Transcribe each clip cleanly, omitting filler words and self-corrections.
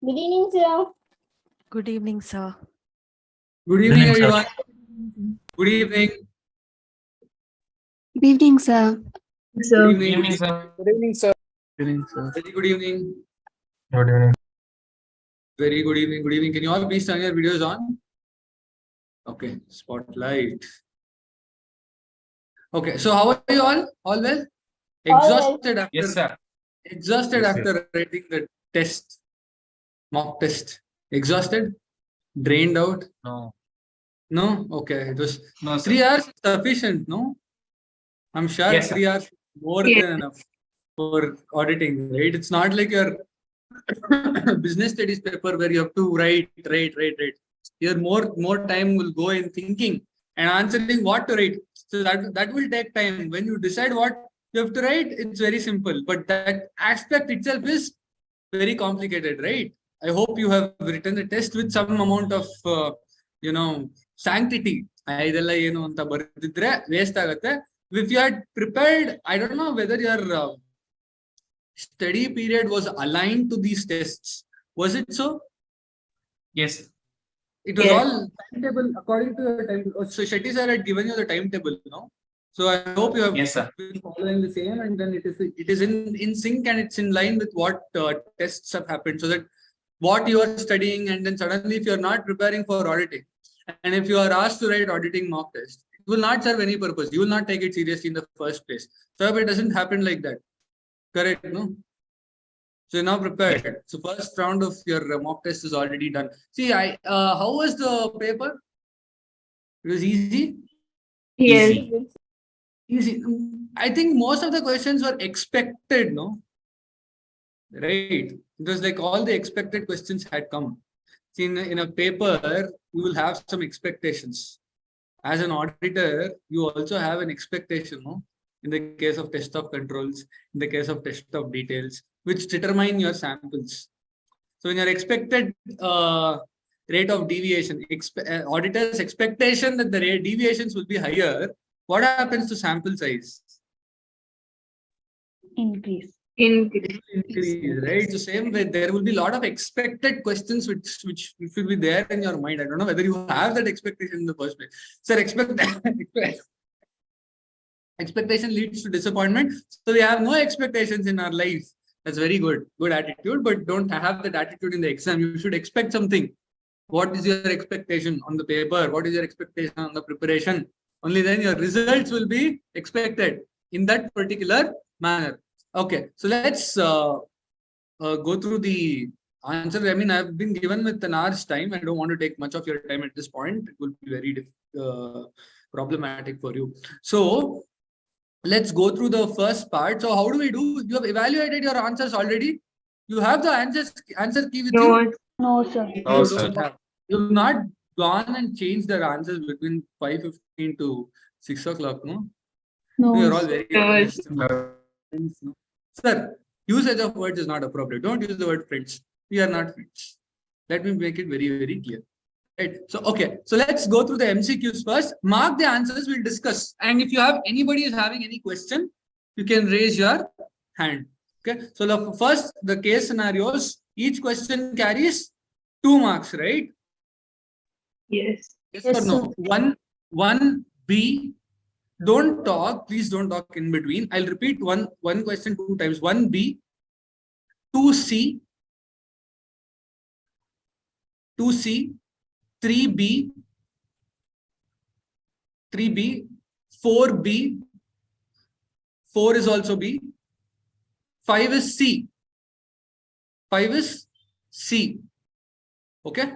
Good evening, sir. Good evening, sir. Good evening, everyone. Good evening. Good evening, sir. Good evening, sir. Good evening, sir. Good evening, sir. Very good evening. Good evening. Very good evening. Good evening. Can you all please turn your videos on? Okay. Spotlight. Okay. So how are you all? All well? Exhausted after Yes, sir. exhausted Yes, after writing the test, mock test. Exhausted? Drained out? No. No? Okay. It was No, sir. 3 hours sufficient, no? I'm sure Yes, sir. 3 hours more Yes. than enough for auditing, right? It's not like your business studies paper where you have to write. Here more time will go in thinking and answering what to write. So that will take time. When you decide what you have to write, it's very simple. But that aspect itself is very complicated, right? I hope you have written the test with some amount of sanctity. ಇದೆಲ್ಲ ಏನು ಅಂತ ಬರೆದಿದ್ರೆ waste ಆಗುತ್ತೆ. If you had prepared, I don't know whether your study period was aligned to these tests. Was it so? Yes. It was Yes. all timetable according to your timetable. So Shetty sir had given you the timetable, So I hope you have Yes, sir. been following the same, and then it is in sync and it's in line with what tests have happened. So that what you are studying, and then suddenly if you are not preparing for auditing, and if you are asked to write auditing mock test, it will not serve any purpose. You will not take it seriously in the first place. So it doesn't happen like that. Correct, no? So you're now prepared. So first round of your mock test is already done. See, how was the paper? It was easy. Yes. Easy. I think most of the questions were expected, no? Right. It was like all the expected questions had come. See, in a paper, you will have some expectations. As an auditor, you also have an expectation, no? In the case of test of controls, in the case of test of details, which determine your samples. So when your expected rate of deviation, auditor's expectation that the deviations will be higher, what happens to sample size? Increase. Increase, right? So same way, there will be a lot of expected questions which will be there in your mind. I don't know whether you have that expectation in the first place. Sir, expectation leads to disappointment. So we have no expectations in our life. That's very good. Good attitude, but don't have that attitude in the exam. You should expect something. What is your expectation on the paper? What is your expectation on the preparation? Only then your results will be expected in that particular manner. Okay, so let's go through the answer. I mean, I've been given with an hour's time. I don't want to take much of your time at this point. It will be very problematic for you. So let's go through the first part. So how do we do? You have evaluated your answers already. You have the answer key with you. No, sir. No, You sir. don't have. You've not gone and changed their answers between 5:15 to 6 o'clock, no? No. You're all very No. honest. No. No. Sir, usage of words is not appropriate. Don't use the word friends. We are not friends. Let me make it very, very clear. Right. So, okay. So let's go through the MCQs first. Mark the answers. We'll discuss. And if you have anybody is having any question, you can raise your hand. Okay. So the first, the case scenarios, each question carries 2 marks, right? Yes. Yes, Yes, or no? sir. 1B. Don't talk. Please don't talk in between. I'll repeat one question 2 times. 1B, 2C, 2C, 3B, 3B, 4B, 4 is also B, 5 is C, 5 is C. Okay.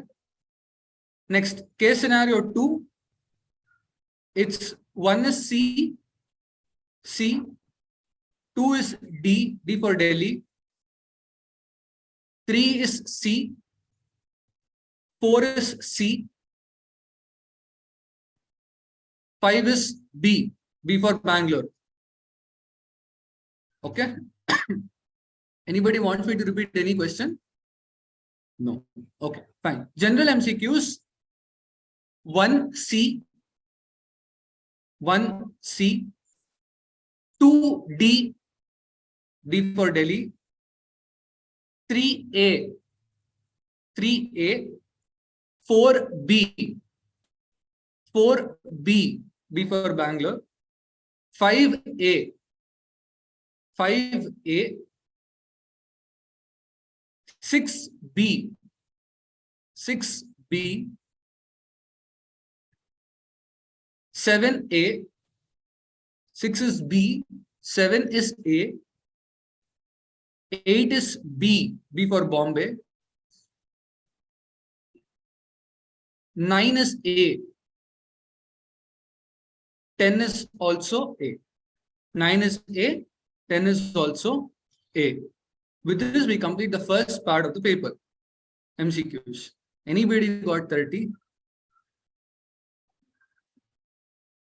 Next, case scenario 2, it's 1 is C, C, 2 is D, D for Delhi, 3 is C, 4 is C, 5 is B, B for Bangalore. Okay. Anybody wants me to repeat any question? No. Okay, fine. General MCQs, 1C, 1C, 2D, D for Delhi, 3A, 3A, 4B, 4B, B for Bangalore, 5A, 5A, 6B, 6B, 7A, 6 is B, 7 is A, 8 is B, B for Bombay, 9 is A, 10 is also A. 9 is A, 10 is also A. With this, we complete the first part of the paper, MCQs. Anybody got 30?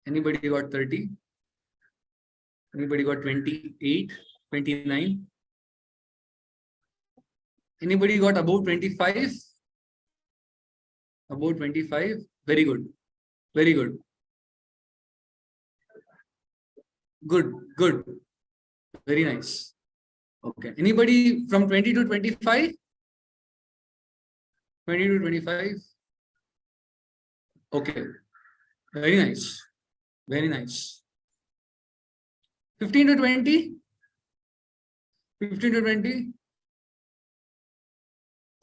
Anybody got 30? Anybody got 28, 29? Anybody got about 25? About 25? Very good. Very good. Good, good. Very nice. Okay. Anybody from 20 to 25? 20 to 25? Okay. Very nice. Very nice. 15 to 20? 15 to 20?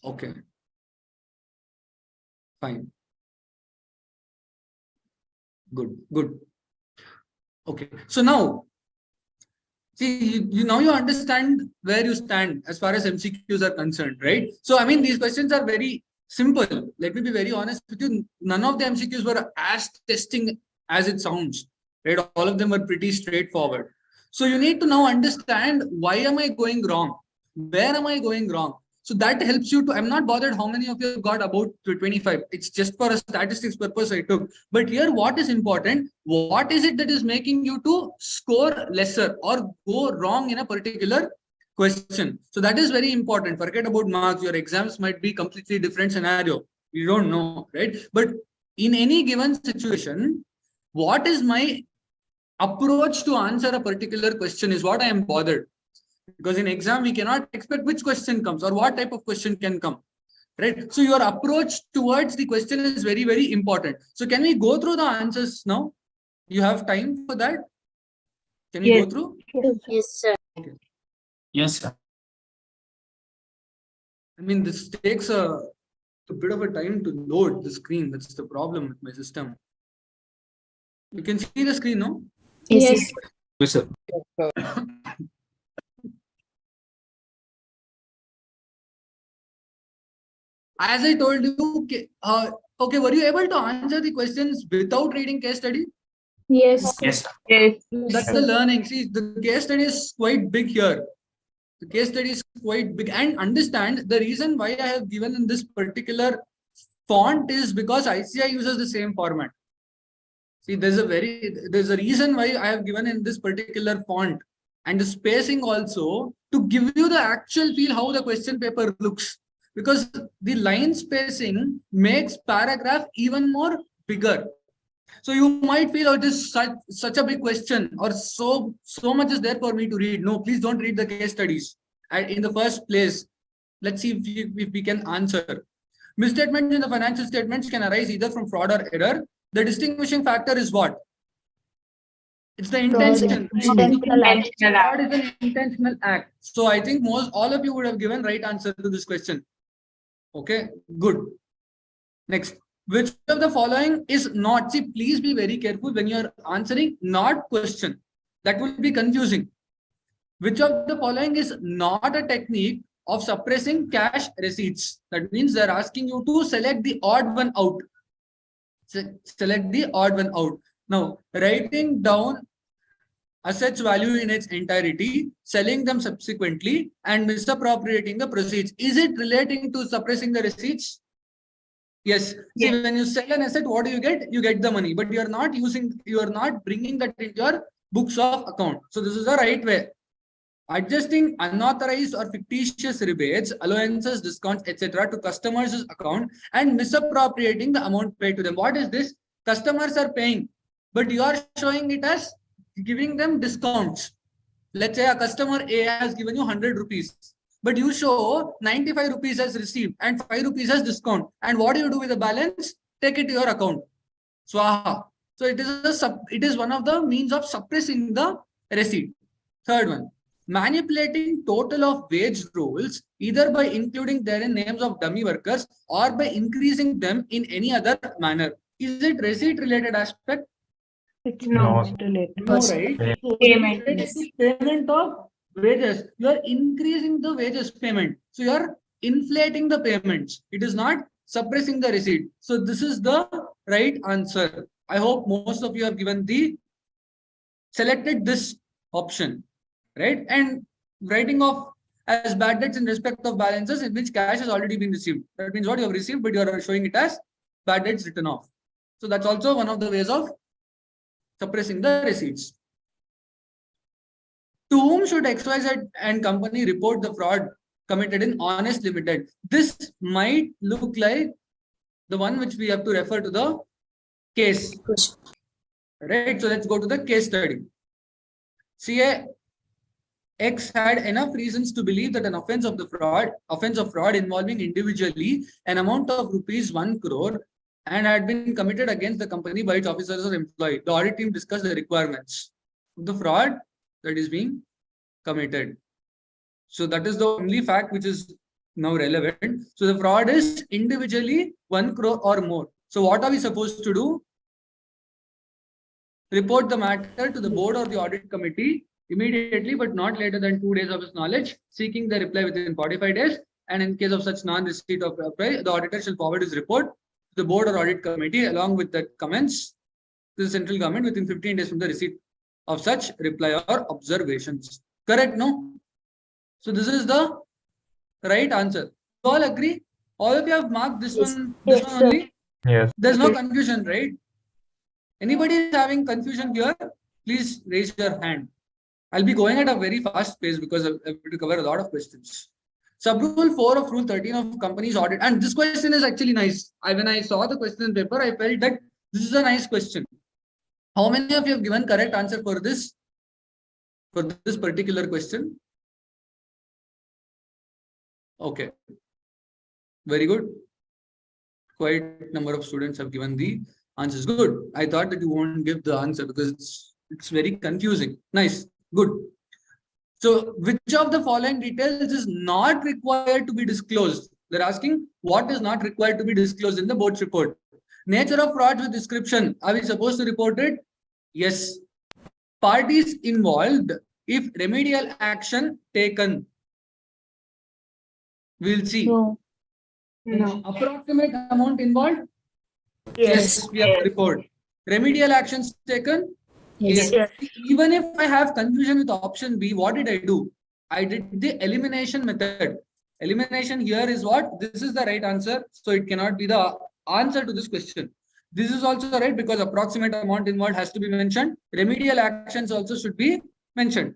Okay. Fine. Good, good. Okay. So now, see, now you understand where you stand as far as MCQs are concerned, right? So, I mean, these questions are very simple. Let me be very honest with you. None of the MCQs were as testing as it sounds, right? All of them were pretty straightforward. So you need to now understand, why am I going wrong? Where am I going wrong? So that helps you to, I'm not bothered how many of you got about 25. It's just for a statistics purpose I took. But here, what is important? What is it that is making you to score lesser or go wrong in a particular question? So that is very important. Forget about marks. Your exams might be completely different scenario. You don't know, right? But in any given situation, what is my approach to answer a particular question is what I am bothered. Because in exam, we cannot expect which question comes or what type of question can come, right? So your approach towards the question is very, very important. So can we go through the answers now? You have time for that? Can we go through? Yes, sir. Okay. Yes, sir. I mean, this takes a bit of a time to load the screen. That's the problem with my system. You can see the screen, no? Yes. Yes, sir. As I told you, okay, were you able to answer the questions without reading case study? Yes. Yes, sir. Yes. That's the learning. See, the case study is quite big here. The case study is quite big. And understand the reason why I have given in this particular font is because ICI uses the same format. See, there's a reason why I have given in this particular font and the spacing also to give you the actual feel how the question paper looks. Because the line spacing makes paragraph even more bigger. So you might feel, oh, this is such a big question, or so much is there for me to read. No, please don't read the case studies. In the first place, let's see if we can answer. Misstatements in the financial statements can arise either from fraud or error. The distinguishing factor is what? It's the intention. Intentional act. Fraud is an intentional act. So I think all of you would have given right answer to this question. Okay, good. Next, which of the following is not? See, please be very careful when you are answering not question. That will be confusing. Which of the following is not a technique of suppressing cash receipts? That means they're asking you to select the odd one out. Select the odd one out. Now, writing down assets value in its entirety, selling them subsequently, and misappropriating the proceeds. Is it relating to suppressing the receipts? Yes. See, when you sell an asset, what do you get? You get the money, but you are not bringing that into your books of account. So this is the right way. Adjusting unauthorized or fictitious rebates, allowances, discounts, etc. to customers' account and misappropriating the amount paid to them. What is this? Customers are paying, but you are showing it as giving them discounts. Let's say a customer A has given you 100 rupees. But you show 95 rupees as received and 5 rupees as discount. And what do you do with the balance? Take it to your account. Swaha. So it is one of the means of suppressing the receipt. Third one, manipulating total of wage rolls either by including therein names of dummy workers or by increasing them in any other manner. Is it receipt related aspect? It's No. not related. No, right? So Payment. it is related to payment of wages. You are increasing the wages payment. So you are inflating the payments. It is not suppressing the receipt. So this is the right answer. I hope most of you have given selected this option, right? And writing off as bad debts in respect of balances in which cash has already been received. That means what you have received, but you are showing it as bad debts written off. So that's also one of the ways of suppressing the receipts. To whom should XYZ and company report the fraud committed in Honest Limited? This might look like the one which we have to refer to the case. Right? So let's go to the case study. CA X had enough reasons to believe that an offense of fraud involving individually an amount of rupees 1 crore and had been committed against the company by its officers or employee. The audit team discussed the requirements of the fraud that is being committed. So that is the only fact which is now relevant. So the fraud is individually 1 crore or more. So what are we supposed to do? Report the matter to the board or the audit committee immediately, but not later than 2 days of his knowledge, seeking the reply within 45 days. And in case of such non-receipt of reply, the auditor shall forward his report to the board or audit committee along with the comments to the central government within 15 days from the receipt of such reply or observations. Correct, no? So this is the right answer. You all agree? All of you have marked this one, this one only? Yes. There's no confusion, right? Anybody is having confusion here? Please raise your hand. I'll be going at a very fast pace because I have to cover a lot of questions. Sub-rule 4 of Rule 13 of Companies Audit. And this question is actually nice. When I saw the question paper, I felt that this is a nice question. How many of you have given correct answer for this particular question? Okay. Very good. Quite number of students have given the answers. Good. I thought that you won't give the answer because it's very confusing. Nice. Good. So which of the following details is not required to be disclosed? They're asking what is not required to be disclosed in the board's report. Nature of frauds with description. Are we supposed to report it? Yes. Parties involved. If remedial action taken. We'll see. No. No. Approximate amount involved? Yes, we have to report. Remedial actions taken? Yes. Yes. Even if I have confusion with option B, what did I do? I did the elimination method. Elimination here is what? This is the right answer. So it cannot be the answer to this question. This is also right because approximate amount involved has to be mentioned. Remedial actions also should be mentioned.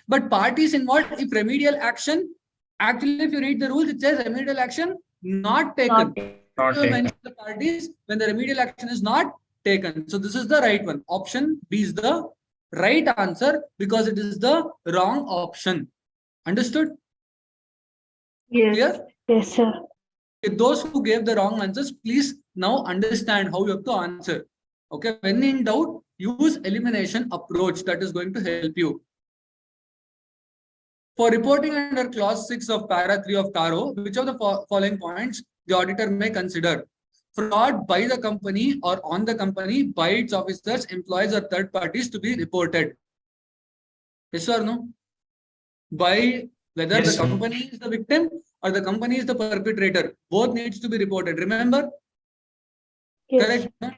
But parties involved, if remedial action, actually if you read the rules, it says remedial action not taken. Not You taken. mention the parties when the remedial action is not taken. So this is the right one. Option B is the right answer because it is the wrong option. Understood? Yes. Clear? Yes, sir. If those who gave the wrong answers, please now understand how you have to answer. Okay. When in doubt, use elimination approach. That is going to help you. For reporting under clause 6 of para 3 of TARO, which of the following points the auditor may consider? Fraud by the company or on the company by its officers, employees, or third parties to be reported. Yes or no? By whether Yes, the sir. company is the victim or the company is the perpetrator. Both needs to be reported. Remember? Yes. Correct? No?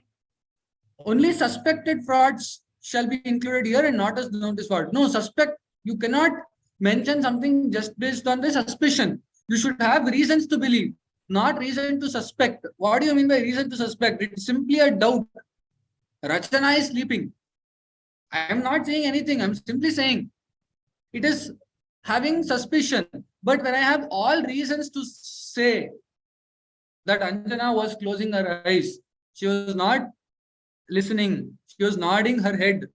Only suspected frauds shall be included here and not as notice fraud. No, suspect, you cannot mention something just based on the suspicion. You should have reasons to believe, not reason to suspect. What do you mean by reason to suspect? It's simply a doubt. Rachana is sleeping. I am not saying anything. I'm simply saying it is having suspicion. But when I have all reasons to say that Anjana was closing her eyes, she was not listening, she was nodding her head,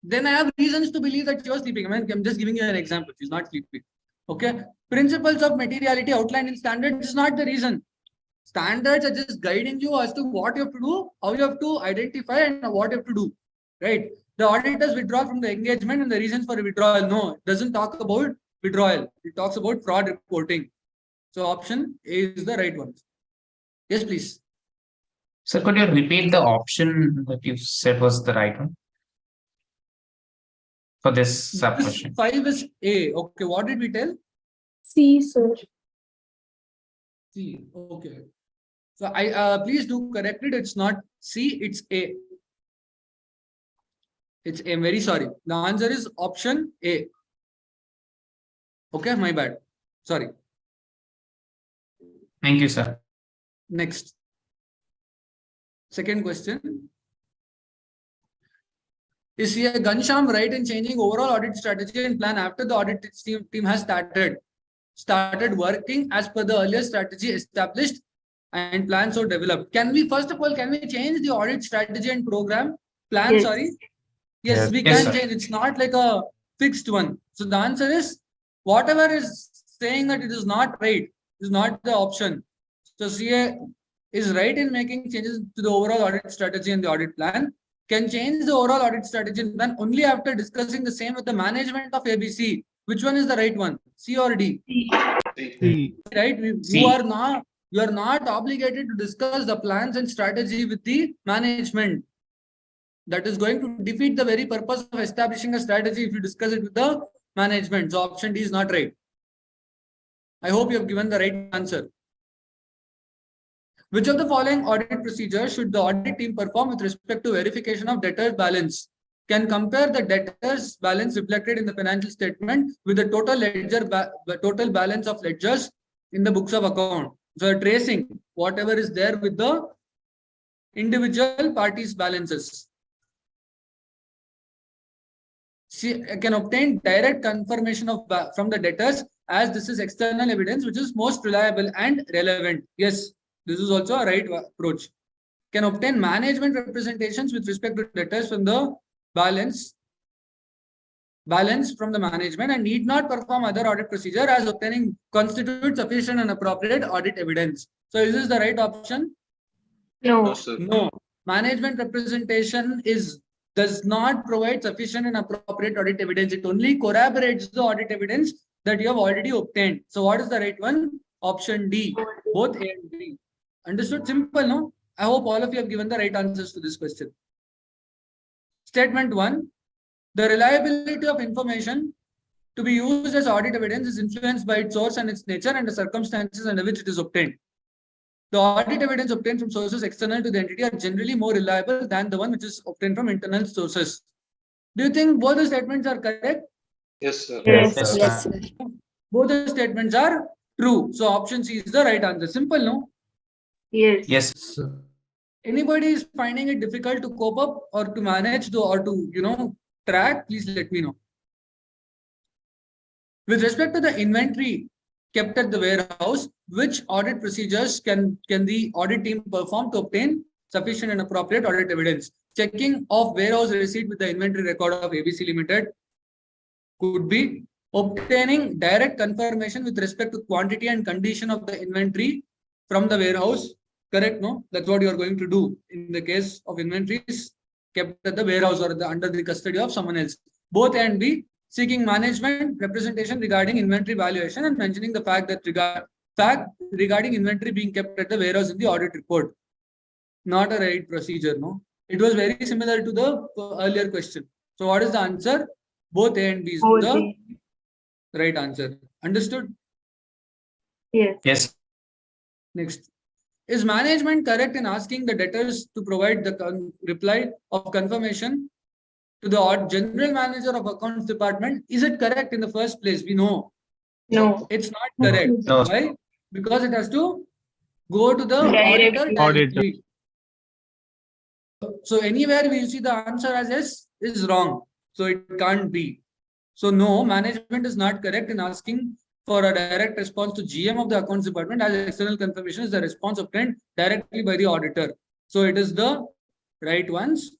then I have reasons to believe that she was sleeping. I mean, I'm just giving you an example. She's not sleeping. Okay. Principles of materiality outlined in standards is not the reason. Standards are just guiding you as to what you have to do, how you have to identify, and what you have to do. Right? The auditors withdraw from the engagement and the reasons for withdrawal. No, it doesn't talk about withdrawal. It talks about fraud reporting. So option A is the right one. Yes, please. Sir, could you repeat the option that you said was the right one for this sub This question? 5 is A. Okay, what did we tell? C, sir. C. Okay. So I please do correct it. It's not C, it's A. It's A. I'm very sorry. The answer is option A. Okay, my bad. Sorry. Thank you, sir. Next. Second question. Is here Ghanshyam right in changing overall audit strategy and plan after the audit team has started working as per the earlier strategy established and plans are developed? Can we, first of all, can we change the audit strategy and program plan? Yes. Sorry. Yes, we Yes, can sir. change. It's not like a fixed one. So the answer is whatever is saying that it is not right is not the option. So CA is right in making changes to the overall audit strategy and the audit plan. Can change the overall audit strategy and plan only after discussing the same with the management of ABC. Which one is the right one? C or D? Right? C. You are not obligated to discuss the plans and strategy with the management. That is going to defeat the very purpose of establishing a strategy if you discuss it with the management. So option D is not right. I hope you have given the right answer. Which of the following audit procedures should the audit team perform with respect to verification of debtors balance? Can compare the debtors balance reflected in the financial statement with the total balance of ledgers in the books of account. So tracing whatever is there with the individual parties' balances. She can obtain direct confirmation of from the debtors as this is external evidence which is most reliable and relevant. Yes, this is also a right approach. Can obtain management representations with respect to debtors from the balance from the management and need not perform other audit procedure as obtaining constitutes sufficient and appropriate audit evidence. So is this the right option? No. No. Management representation does not provide sufficient and appropriate audit evidence. It only corroborates the audit evidence that you have already obtained. So what is the right one? Option D. Both A and B. Understood? Simple, no? I hope all of you have given the right answers to this question. Statement 1. The reliability of information to be used as audit evidence is influenced by its source and its nature and the circumstances under which it is obtained. The audit evidence obtained from sources external to the entity are generally more reliable than the one which is obtained from internal sources. Do you think both the statements are correct? Yes, sir. Yes. Yes, Yes, sir. sir. Both the statements are true. So option C is the right answer. Simple, no? Yes. Yes. Anybody is finding it difficult to cope up or to manage or to track, please let me know. With respect to the inventory kept at the warehouse, which audit procedures can the audit team perform to obtain sufficient and appropriate audit evidence? Checking of warehouse receipt with the inventory record of ABC Limited could be obtaining direct confirmation with respect to quantity and condition of the inventory from the warehouse. Correct? No, that's what you are going to do in the case of inventories kept at the warehouse or under the custody of someone else. Both A and B. Seeking management representation regarding inventory valuation and mentioning the fact regarding inventory being kept at the warehouse in the audit report. Not a right procedure, no. It was very similar to the earlier question. So what is the answer? Both A and B is the right answer. Understood? Yes. Yes. Next. Is management correct in asking the debtors to provide the reply of confirmation to the general manager of accounts department? Is it correct in the first place? We know. No. It's not correct. No. Why? Because it has to go to the Directly. auditor directly. So anywhere we see the answer as yes is wrong. So it can't be. So no, management is not correct in asking for a direct response to GM of the accounts department as external confirmation is the response obtained directly by the auditor. So it is the right ones.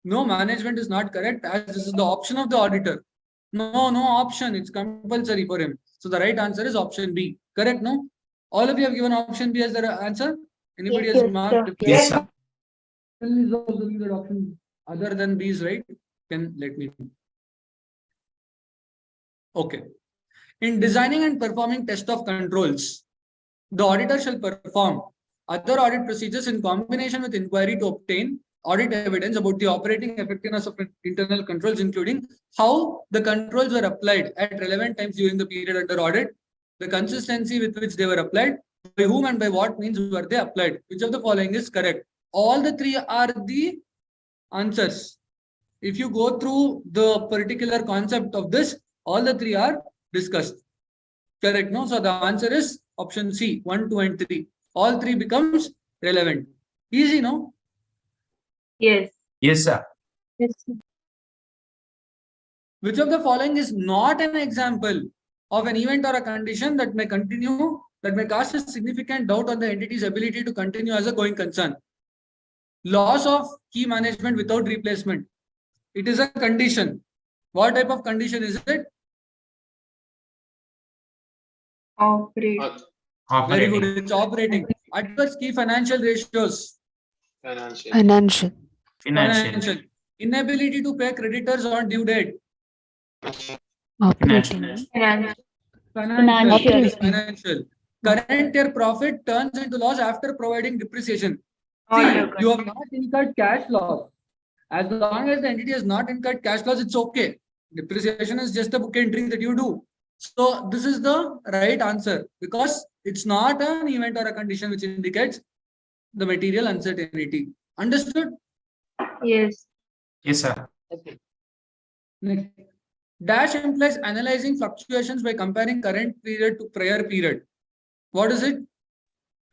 No, management is not correct as this is the option of the auditor. No option. It's compulsory for him. So the right answer is option B. Correct, no? All of you have given option B as the answer? Anybody Yes, has sir. marked? Yes, sir. Is also given option other than B's, right? Can let me know. Okay. In designing and performing test of controls, the auditor shall perform other audit procedures in combination with inquiry to obtain audit evidence about the operating effectiveness of internal controls, including how the controls were applied at relevant times during the period under audit, the consistency with which they were applied, by whom and by what means were they applied. Which of the following is correct? All the three are the answers. If you go through the particular concept of this, all the three are discussed. Correct, no? So the answer is option C, 1, 2, and 3. All three becomes relevant. Easy, no? Yes. Yes, sir. Yes, sir. Which of the following is not an example of an event or a condition that may cast a significant doubt on the entity's ability to continue as a going concern? Loss of key management without replacement. It is a condition. What type of condition is it? Operate. Very Operating. good. It's operating. Adverse key financial ratios. Financial. Financial. Inability to pay creditors on due date. Operating. Financial. Financial. Financial. Current year profit turns into loss after providing depreciation. See, Order. you have not incurred cash loss. As long as the entity has not incurred cash loss, it's okay. Depreciation is just a book entry that you do. So this is the right answer because it's not an event or a condition which indicates the material uncertainty. Understood? Yes. Yes, sir. Next. Dash implies analyzing fluctuations by comparing current period to prior period. What is it?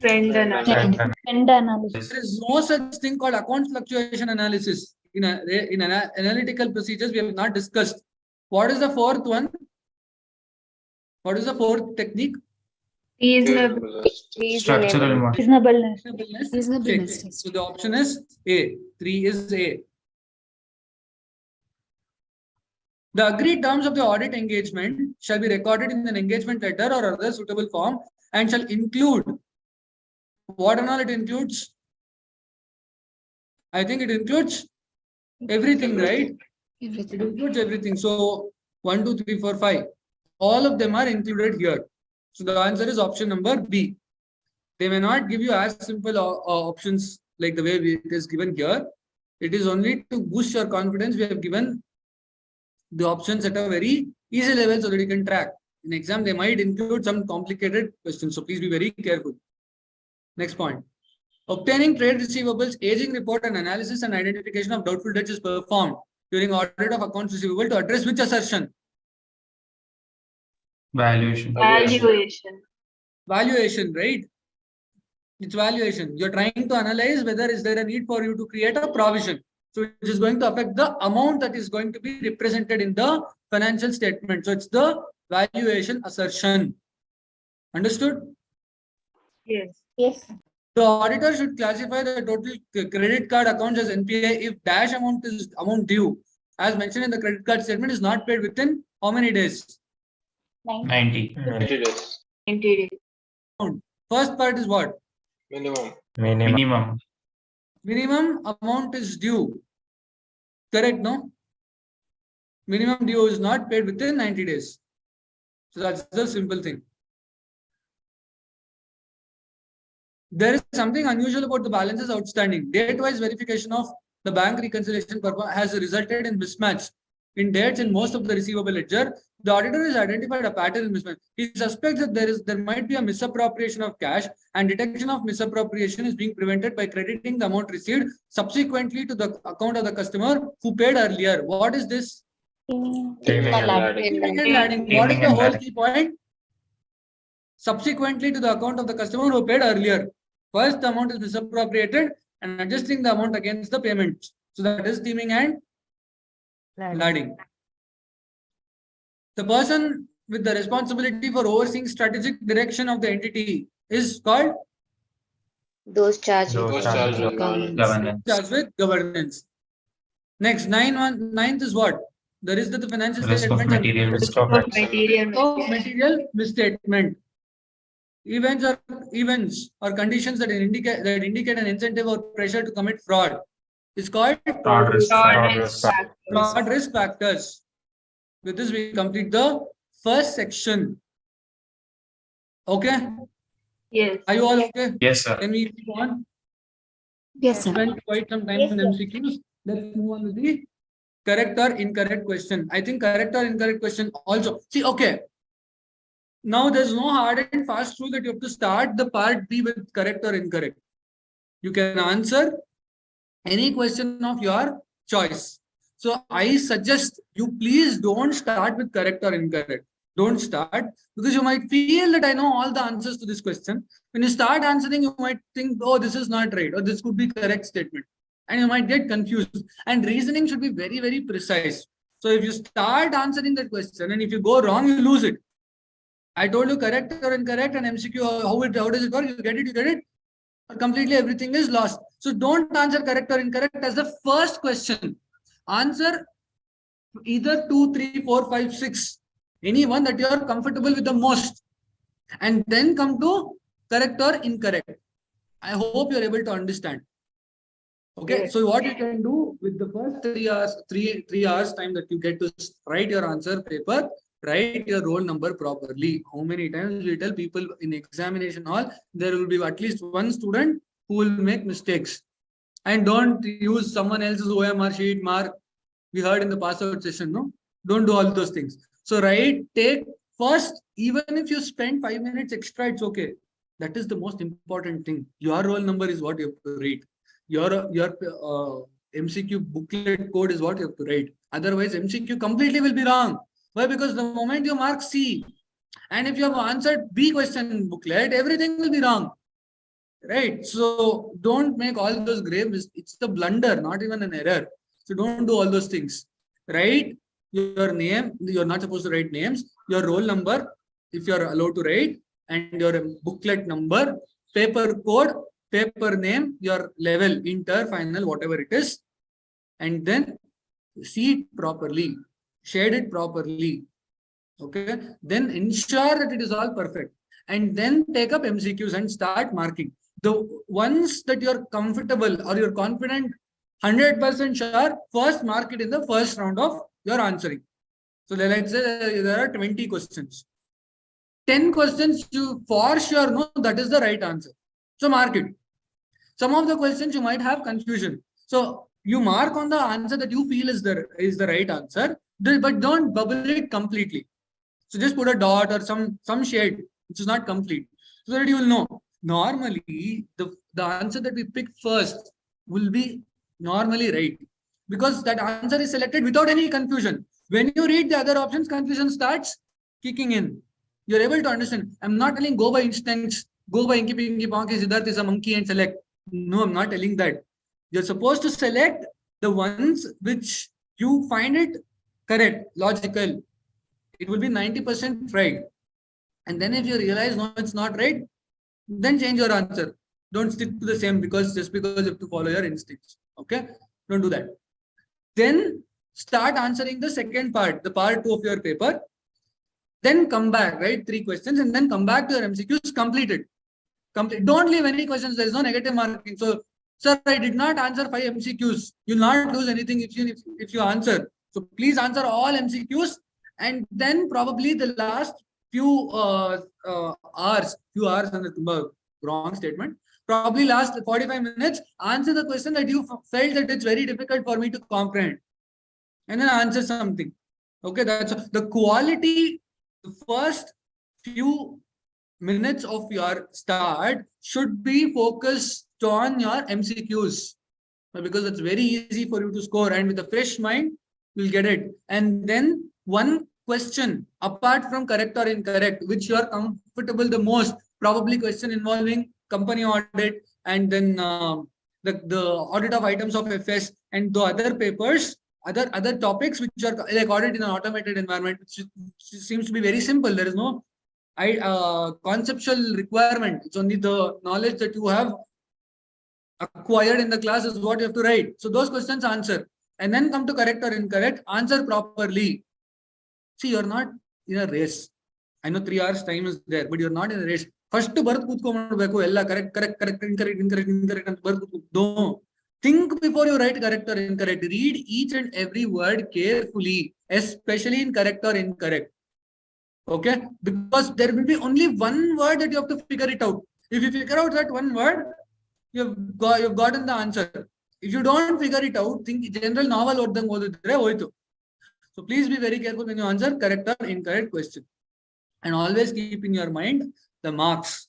Trend analysis. Trend. Trend analysis. There is no such thing called account fluctuation analysis. In analytical procedures, we have not discussed. What is the fourth one? What is the fourth technique? Reasonable. Structural model. Reasonableness. Reasonableness Check. test. So the option is A. 3 is A. The agreed terms of the audit engagement shall be recorded in an engagement letter or other suitable form and shall include what and all it includes? I think it includes everything, right? It Everything. includes everything. So 1, 2, 3, 4, 5. All of them are included here. So the answer is option number B. They may not give you as simple options like the way it is given here. It is only to boost your confidence. We have given the options at a very easy level so that you can track. In exam, they might include some complicated questions. So please be very careful. Next point. Obtaining trade receivables, aging report and analysis and identification of doubtful debts is performed during audit of accounts receivable to address which assertion? Valuation. Valuation. Valuation, right? It's valuation. You're trying to analyze whether is there a need for you to create a provision. So it is going to affect the amount that is going to be represented in the financial statement. So it's the valuation assertion. Understood? Yes. Yes. The auditor should classify the total credit card accounts as NPA if dash amount due, as mentioned in the credit card statement, is not paid within how many days? 90. 90 days. First part is what? Minimum. Minimum amount is due. Correct, no? Minimum due is not paid within 90 days. So that's the simple thing. There is something unusual about the balances outstanding. Date-wise verification of the bank reconciliation has resulted in mismatch in dates in most of the receivable ledger. The auditor has identified a pattern in mismatch. He suspects that there might be a misappropriation of cash, and detection of misappropriation is being prevented by crediting the amount received subsequently to the account of the customer who paid earlier. What is this? Teaming and adding. What is the whole key point? Subsequently to the account of the customer who paid earlier. First, the amount is misappropriated and adjusting the amount against the payment. So that is teaming and adding. The person with the responsibility for overseeing strategic direction of the entity is called? Those charged with Governance. Charged with governance. Next, ninth is what? There is the financial List of statement material and stock. material misstatement. Events or conditions that indicate an incentive or pressure to commit fraud is called Fraud risk fraud risk factors. With this, we complete the first section. Okay? Yes. Are you all okay? Yes, sir. Can we move on? Yes, sir. Spend quite some time on MCQs. Let's move on to the correct or incorrect question. I think correct or incorrect question also. See, okay. Now there's no hard and fast rule that you have to start the part B with correct or incorrect. You can answer any question of your choice. So I suggest you please don't start with correct or incorrect. Don't start, because you might feel that I know all the answers to this question. When you start answering, you might think, oh, this is not right, or this could be correct statement. And you might get confused. And reasoning should be very, very precise. So if you start answering that question and if you go wrong, you lose it. I told you correct or incorrect and MCQ, how does it work? You get it, or completely everything is lost. So don't answer correct or incorrect as the first question. Answer either 2, 3, 4, 5, 6. Any one that you are comfortable with the most. And then come to correct or incorrect. I hope you are able to understand. Okay, Yes. so what you can do with the first 3 hours time that you get to write your answer paper, write your roll number properly. How many times we tell people in examination hall, there will be at least one student who will make mistakes. And don't use someone else's OMR sheet mark. We heard in the passout session, no? Don't do all those things. So take first, even if you spend 5 minutes extra, it's okay. That is the most important thing. Your roll number is what you have to read. Your MCQ booklet code is what you have to write. Otherwise, MCQ completely will be wrong. Why? Because the moment you mark C, and if you have answered B question booklet, everything will be wrong. Right? So don't make all those grave mistakes. It's the blunder, not even an error. So don't do all those things. Write your name. You're not supposed to write names. Your roll number, if you're allowed to write, and your booklet number, paper code, paper name, your level, inter, final, whatever it is, and then see it properly, shade it properly. Okay, then ensure that it is all perfect, and then take up MCQs and start marking. The ones that you're comfortable or you're confident, 100% sure, first mark it in the first round of your answering. So let's say there are 20 questions. 10 questions you for sure know that is the right answer. So mark it. Some of the questions you might have confusion. So you mark on the answer that you feel is the right answer, but don't bubble it completely. So just put a dot or some shade which is not complete, so that you will know. Normally, the answer that we pick first will be normally right, because that answer is selected without any confusion. When you read the other options, confusion starts kicking in. You're able to understand. I'm not telling go by instincts, go by Inky Pinky Ponky, Siddharth is a monkey and select. No, I'm not telling that. You're supposed to select the ones which you find it correct, logical. It will be 90% right. And then if you realize, no, it's not right, then change your answer. Don't stick to the same just because you have to follow your instincts. Okay? Don't do that. Then start answering the second part, the part 2 of your paper. Then come back, right? 3 questions, and then come back to your MCQs, complete it. Don't leave any questions. There is no negative marking. So, sir, I did not answer 5 MCQs. You'll not lose anything if you answer. So please answer all MCQs, and then probably the last few hours on the wrong statement. Probably last 45 minutes, answer the question that you felt that it's very difficult for me to comprehend, and then answer something. Okay, that's the quality. The first few minutes of your start should be focused on your MCQs, because it's very easy for you to score, and with a fresh mind, you'll get it. And then one question apart from correct or incorrect, which you are comfortable the most, probably question involving company audit, and then the audit of items of FS, and the other papers, other topics which are like audit in an automated environment, which seems to be very simple. There is no conceptual requirement. It's only the knowledge that you have acquired in the class is what you have to write. So those questions answer. and then come to correct or incorrect, answer properly. See, you're not in a race. I know 3 hours time is there, but you're not in a race. First birth correct, incorrect. Don't think before you write correct or incorrect. Read each and every word carefully, especially in correct or incorrect. Okay, because there will be only one word that you have to figure it out. If you figure out that one word, you've gotten the answer. If you don't figure it out, think general novel or so please be very careful when you answer correct or incorrect question. And always keep in your mind the marks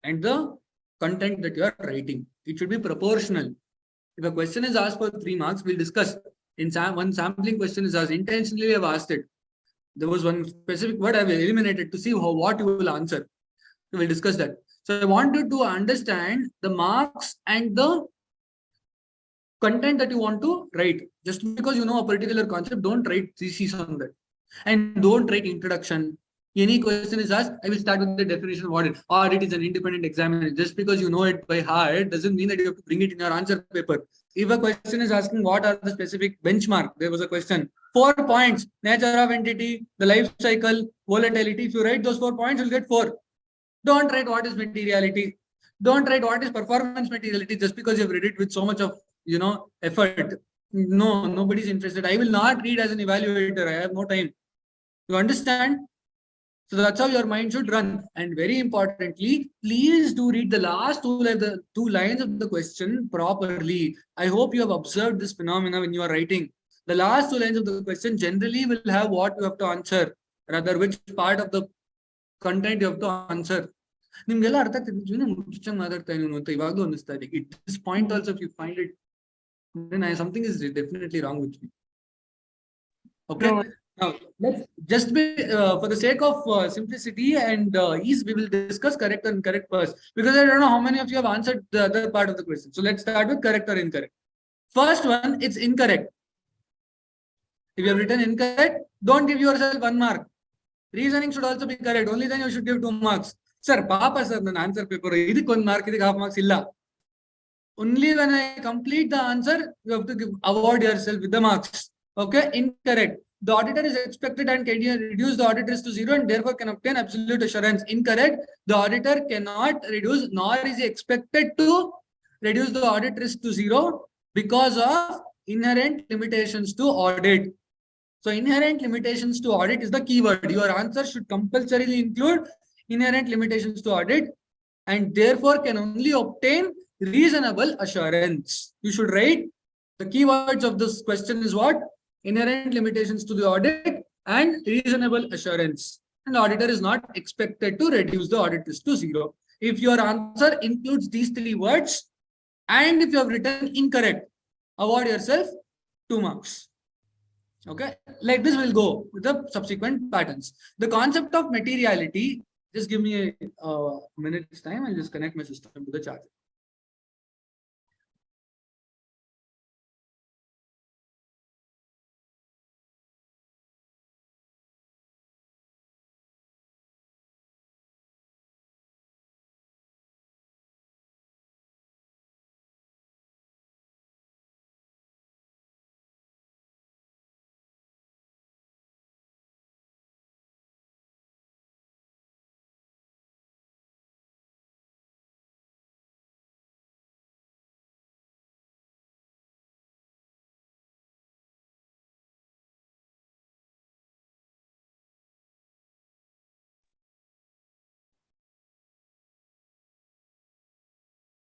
and the content that you are writing. It should be proportional. If a question is asked for 3 marks, we'll discuss. In one sampling question is asked, intentionally I've asked it. There was one specific word I've eliminated to see what you will answer. So we'll discuss that. So I want you to understand the marks and the content that you want to write. Just because you know a particular concept, don't write thesis on that. And don't write introduction. Any question is asked, I will start with the definition of audit. Audit is an independent examiner. Just because you know it by heart doesn't mean that you have to bring it in your answer paper. If a question is asking what are the specific benchmark, there was a question. 4 points, nature of entity, the life cycle, volatility. If you write those 4 points, you'll get 4. Don't write what is materiality. Don't write what is performance materiality just because you've read it with so much of effort. No, nobody's interested. I will not read as an evaluator. I have no time. You understand? So that's how your mind should run. And very importantly, please do read the last two lines of the question properly. I hope you have observed this phenomena when you are writing. The last 2 lines of the question generally will have what you have to answer, rather which part of the content you have to answer. At this point also, if you find it, then something is definitely wrong with me. Okay. No. Now, let's just be, for the sake of simplicity and ease, we will discuss correct and incorrect first, because I don't know how many of you have answered the other part of the question. So let's start with correct or incorrect. First one, it's incorrect. If you have written incorrect, don't give yourself 1 mark. Reasoning should also be correct. Only then you should give 2 marks. Sir, Papa sir, an answer paper. Idik 1 mark, idik half marks illa. Only when I complete the answer, you have to award yourself with the marks. Okay, incorrect. The auditor is expected and can reduce the audit risk to 0 and therefore can obtain absolute assurance. Incorrect. The auditor cannot reduce nor is he expected to reduce the audit risk to 0 because of inherent limitations to audit. So inherent limitations to audit is the keyword. Your answer should compulsorily include inherent limitations to audit and therefore can only obtain reasonable assurance. You should write the keywords of this question is what? Inherent limitations to the audit and reasonable assurance. And the auditor is not expected to reduce the audit risk to 0. If your answer includes these 3 words and if you have written incorrect, award yourself 2 marks. Okay, like this will go with the subsequent patterns. The concept of materiality, just give me a minute's time. I'll just connect my system to the charger.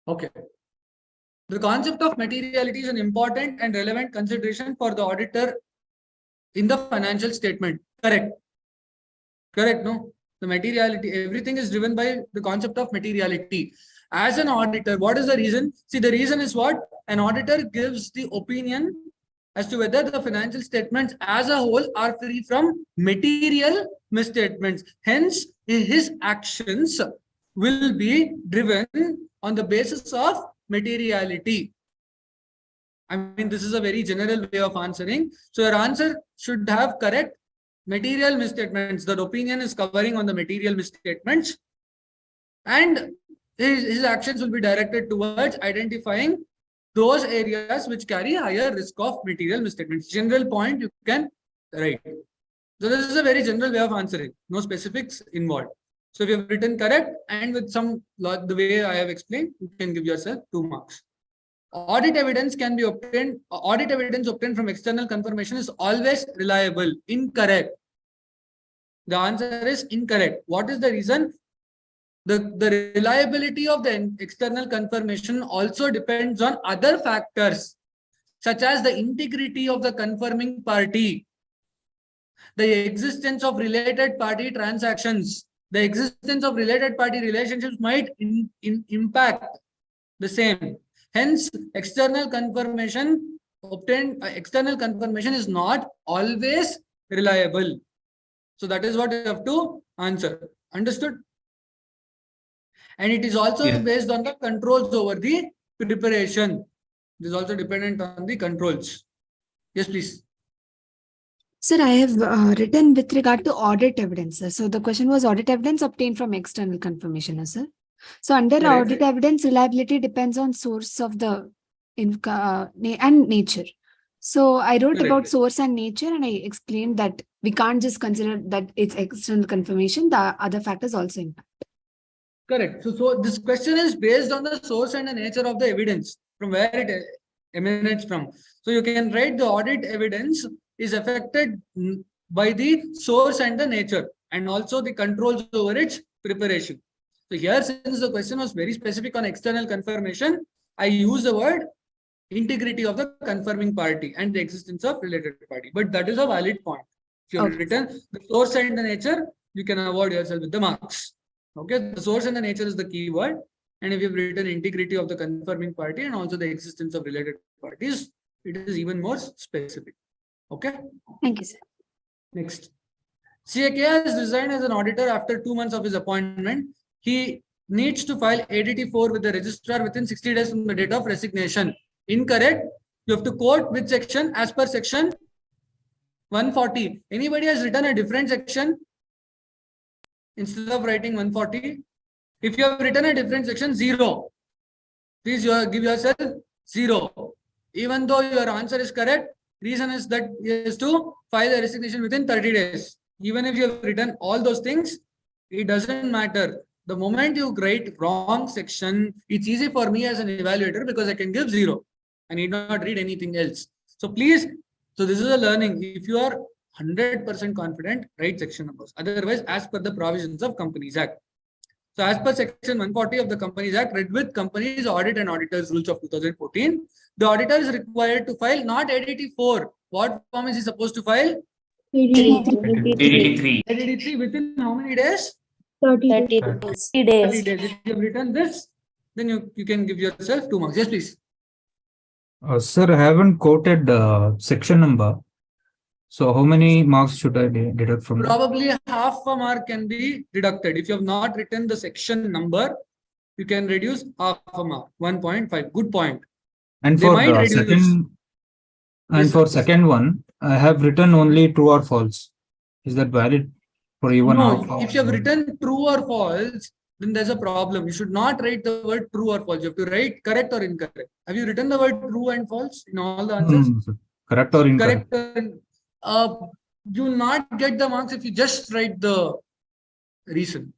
Okay. The concept of materiality is an important and relevant consideration for the auditor in the financial statement. Correct. Correct, no? The materiality, everything is driven by the concept of materiality. As an auditor, what is the reason? See, the reason is what? An auditor gives the opinion as to whether the financial statements as a whole are free from material misstatements. Hence, his actions will be driven on the basis of materiality. I mean, this is a very general way of answering. So your answer should have correct material misstatements. That opinion is covering on the material misstatements. And his actions will be directed towards identifying those areas which carry higher risk of material misstatements. General point you can write. So this is a very general way of answering, no specifics involved. So if you have written correct and with some the way I have explained, you can give yourself 2 marks. Audit evidence can be obtained. Audit evidence obtained from external confirmation is always reliable. Incorrect. The answer is incorrect. What is the reason? The reliability of the external confirmation also depends on other factors, such as the integrity of the confirming party, the existence of related party transactions. The existence of related party relationships might impact the same. Hence, external confirmation is not always reliable. So that is what you have to answer. Understood? And it is also based on the controls over the preparation. It is also dependent on the controls. Yes, please. Sir, I have written with regard to audit evidence, sir. So the question was audit evidence obtained from external confirmation, sir. So under audit evidence, reliability depends on source of the and nature. So I wrote about source and nature, and I explained that we can't just consider that it's external confirmation. The other factors also impact. Correct. So this question is based on the source and the nature of the evidence, from where it emanates from. So you can write the audit evidence is affected by the source and the nature, and also the controls over its preparation. So here, since the question was very specific on external confirmation, I use the word integrity of the confirming party and the existence of related party. But that is a valid point. If you have written the source and the nature, you can avoid yourself with the marks. Okay, the source and the nature is the key word. And if you've written integrity of the confirming party and also the existence of related parties, it is even more specific. Okay. Thank you, sir. Next. CAK has resigned as an auditor after 2 months of his appointment. He needs to file ADT4 with the registrar within 60 days from the date of resignation. Incorrect. You have to quote which section as per section 140. Anybody has written a different section instead of writing 140? If you have written a different section, 0. Please give yourself 0. Even though your answer is correct, reason is that is to file a resignation within 30 days. Even if you have written all those things, it doesn't matter. The moment you write wrong section, it's easy for me as an evaluator because I can give 0. I need not read anything else. So please, so this is a learning. If you are 100% confident, write section numbers. Otherwise, as per the provisions of Companies Act. So as per section 140 of the Companies Act, read with Companies Audit and Auditors Rules of 2014, the auditor is required to file not ADT4. What form is he supposed to file? ADT3. ADT3 within how many days? 30 days. 30 days. If you have written this, then you can give yourself 2 marks. Yes, please. Sir, I haven't quoted section number. So how many marks should I deduct from that? Probably half a mark can be deducted. If you have not written the section number, you can reduce half a mark, 1.5. Good point. And They for might reduce. second, and Yes, for sir. second one, I have written only true or false. Is that valid for even half? No, if you have written true or false, then there's a problem. You should not write the word true or false. You have to write correct or incorrect. Have you written the word true and false in all the answers? Correct or incorrect? Correct. You will not get the marks if you just write the reason.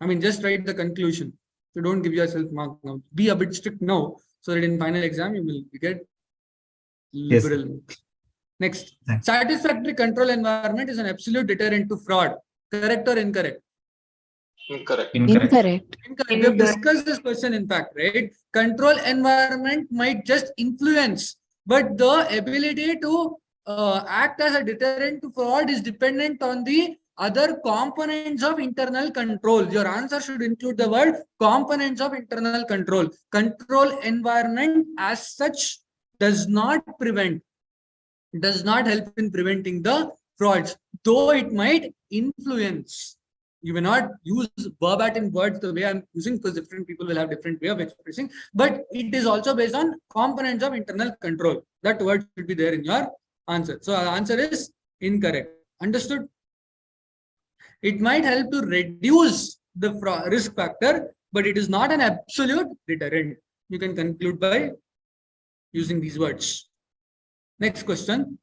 I mean, just write the conclusion. So don't give yourself mark now. Be a bit strict now, so that in final exam you will get liberal. Yes. Next, thanks. Satisfactory control environment is an absolute deterrent to fraud. Correct or incorrect? Incorrect. Incorrect. We have discussed this question, in fact, right? Control environment might just influence, but the ability to act as a deterrent to fraud is dependent on the other components of internal control. Your answer should include the word components of internal control. Control environment as such does not prevent, does not help in preventing the frauds, though it might influence. You may not use verbatim words the way I'm using, because different people will have different way of expressing, but it is also based on components of internal control. That word should be there in your answer. So our answer is incorrect. Understood? It might help to reduce the risk factor, but it is not an absolute deterrent. You can conclude by using these words. Next question.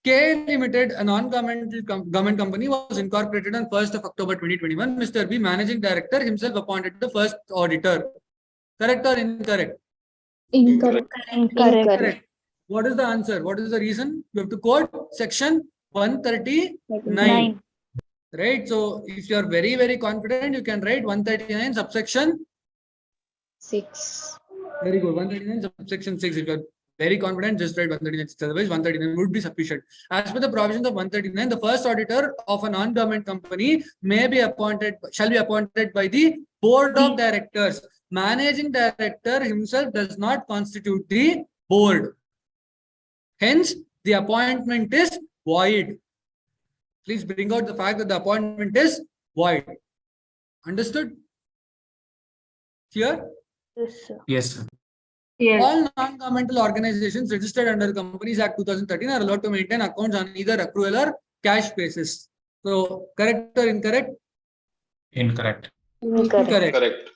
K Limited, a non-governmental government company, was incorporated on 1st of October 2021. Mr. B, Managing Director, himself appointed the first auditor. Correct or incorrect? Incorrect. Correct. What is the answer? What is the reason? You have to quote section 139. 9. Right? So if you are very, very confident, you can write 139 subsection 6. Very good. 139 subsection 6. If you are very confident, just write 139. Otherwise, 139 would be sufficient. As per the provisions of 139, the first auditor of a non-government company shall be appointed by the board of directors. Managing director himself does not constitute the board. Hence, the appointment is void. Please bring out the fact that the appointment is void. Understood? Clear? Yes, sir. Yes, sir. Yes. All non-governmental organizations registered under the Companies Act 2013 are allowed to maintain accounts on either accrual or cash basis. So, correct or incorrect? Incorrect. Incorrect.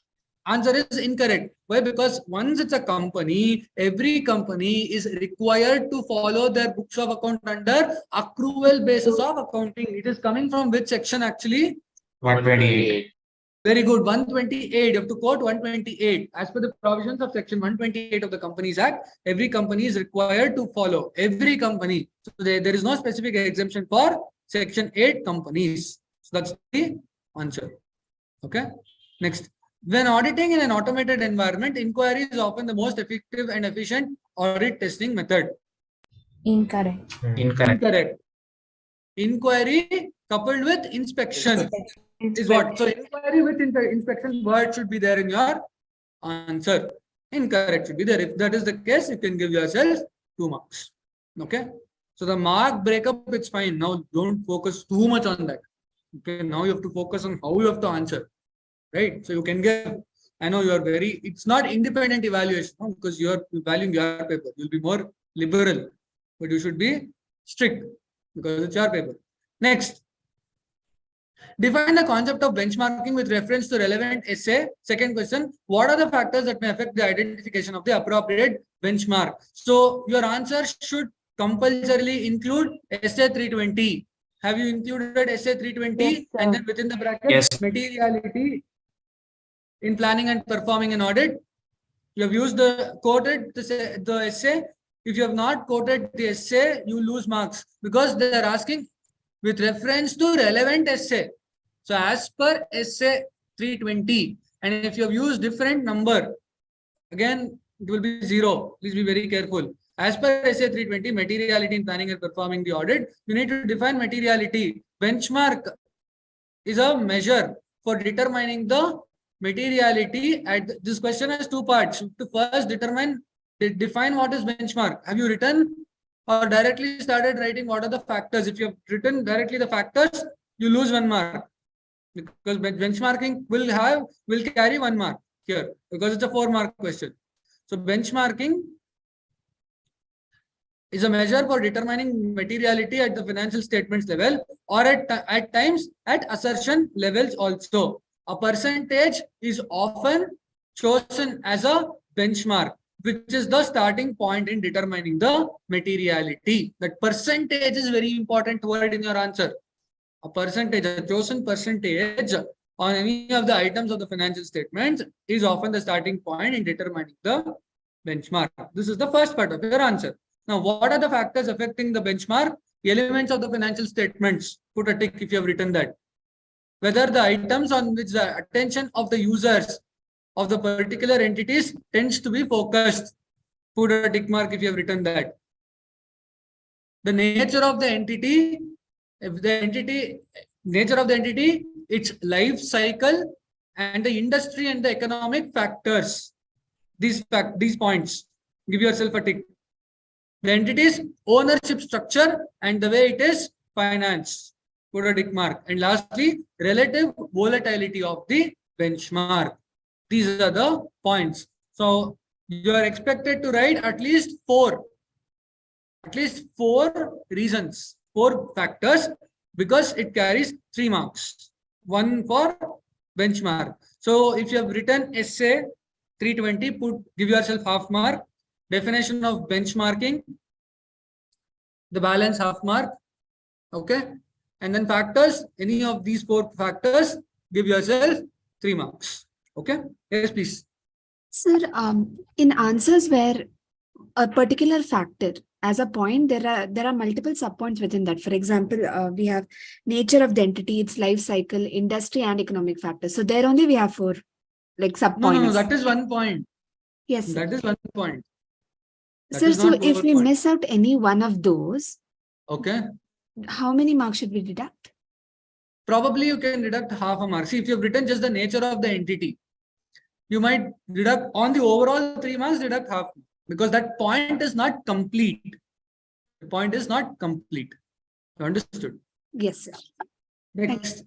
Answer is incorrect. Why? Because once it's a company, every company is required to follow their books of account under accrual basis of accounting. It is coming from which section actually? 128. Very good. 128. You have to quote 128. As per the provisions of section 128 of the Companies Act, every company is required to follow. Every company. So there is no specific exemption for section 8 companies. So that's the answer. Okay. Next. When auditing in an automated environment, inquiry is often the most effective and efficient audit testing method. Incorrect. Incorrect. Incorrect. Inquiry coupled with inspection is what? So inquiry with inspection word should be there in your answer. Incorrect should be there. If that is the case, you can give yourself 2 marks. Okay. So the mark breakup, it's fine. Now don't focus too much on that. Okay. Now you have to focus on how you have to answer. Right. So you can give. I know you are very. It's not independent evaluation, no, because you are valuing your paper. You'll be more liberal, but you should be strict because it's your paper. Next. Define the concept of benchmarking with reference to relevant essay. Second question, what are the factors that may affect the identification of the appropriate benchmark? So your answer should compulsorily include essay 320. Have you included essay 320? Yes, sir. And then within the bracket, Yes. materiality in planning and performing an audit. You have used quoted the essay. If you have not quoted the essay, you lose marks because they are asking with reference to relevant essay. So as per essay 320, and if you have used different number, again, it will be 0. Please be very careful. As per essay 320, materiality in planning and performing the audit, you need to define materiality. Benchmark is a measure for determining the materiality. This question has 2 parts. To first define what is benchmark. Have you written or directly started writing what are the factors? If you have written directly the factors, you lose 1 mark because benchmarking will carry 1 mark here because it's a 4-mark question. So benchmarking is a measure for determining materiality at the financial statements level or at times at assertion levels also. A percentage is often chosen as a benchmark, which is the starting point in determining the materiality. That percentage is very important word in your answer. A percentage, a chosen percentage on any of the items of the financial statements is often the starting point in determining the benchmark. This is the first part of your answer. Now, what are the factors affecting the benchmark? Elements of the financial statements. Put a tick if you have written that. Whether the items on which the attention of the users of the particular entities tends to be focused. Put a tick mark if you have written that. The nature of the entity, nature of the entity, its life cycle, and the industry and the economic factors. These points. Give yourself a tick. The entity's ownership structure and the way it is financed. Put a tick mark. And lastly, relative volatility of the benchmark. These are the points. So you are expected to write at least 4 reasons, 4 factors, because it carries 3 marks. 1 for benchmark. So if you have written essay 320, give yourself half mark. Definition of benchmarking, the balance half mark. Okay. And then factors, any of these 4 factors, give yourself 3 marks. Okay. Yes, please. Sir, in answers where a particular factor as a point, there are multiple subpoints within that. For example, we have nature of the entity, its life cycle, industry, and economic factors. So there only we have 4 like subpoints. No, that is 1 point. Yes, sir. That is 1 point. That Sir, is so not if 4 we points. miss out any one of those, Okay. how many marks should we deduct? Probably you can deduct half a mark. See, if you have written just the nature of the entity, you might deduct on the overall 3 marks, deduct half, because that point is not complete. The point is not complete. You understood? Yes, sir. Next.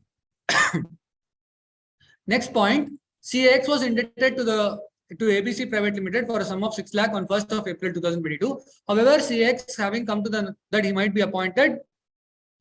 Next point, CAX was indebted to ABC Private Limited for a sum of 6 lakh on 1st of April 2022. However, CAX having come to that he might be appointed,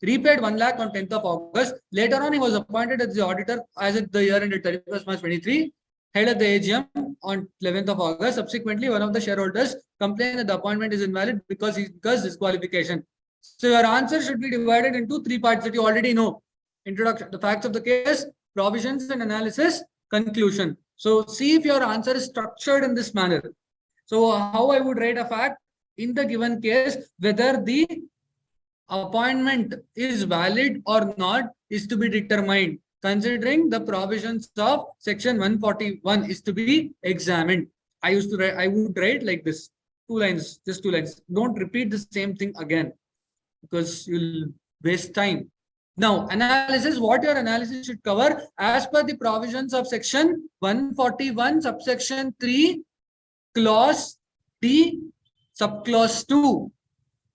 repaid 1 lakh on 10th of August. Later on, he was appointed as the auditor as at the year ended 31st March 23, held at the AGM on 11th of August. Subsequently, one of the shareholders complained that the appointment is invalid because disqualification. So your answer should be divided into 3 parts that you already know. Introduction, the facts of the case, provisions and analysis, conclusion. So see if your answer is structured in this manner. So how I would write a fact in the given case, whether the appointment is valid or not is to be determined, considering the provisions of section 141 is to be examined. I would write like this, 2 lines, just 2 lines. Don't repeat the same thing again because you'll waste time. Now, analysis, what your analysis should cover as per the provisions of section 141 subsection 3 clause D subclause 2.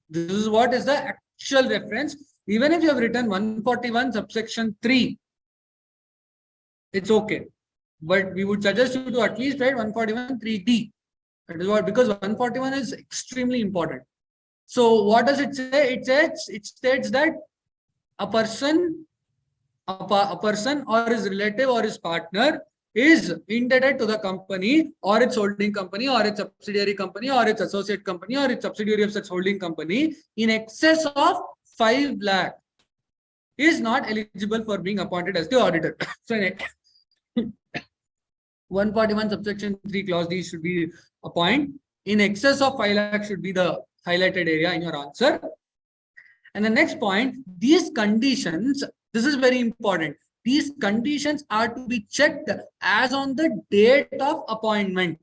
This is what is the actual reference. Even if you have written 141 subsection 3, it's okay. But we would suggest you to at least write 141 3D. That is what, because 141 is extremely important. So what does it say? It states that a person or his relative or his partner is indebted to the company or its holding company or its subsidiary company or its associate company or its subsidiary of such holding company in excess of 5 lakh is not eligible for being appointed as the auditor. So 141 subsection 3 clause D should be a point. In excess of 5 lakh should be the highlighted area in your answer. And the next point, these conditions, this is very important. These conditions are to be checked as on the date of appointment.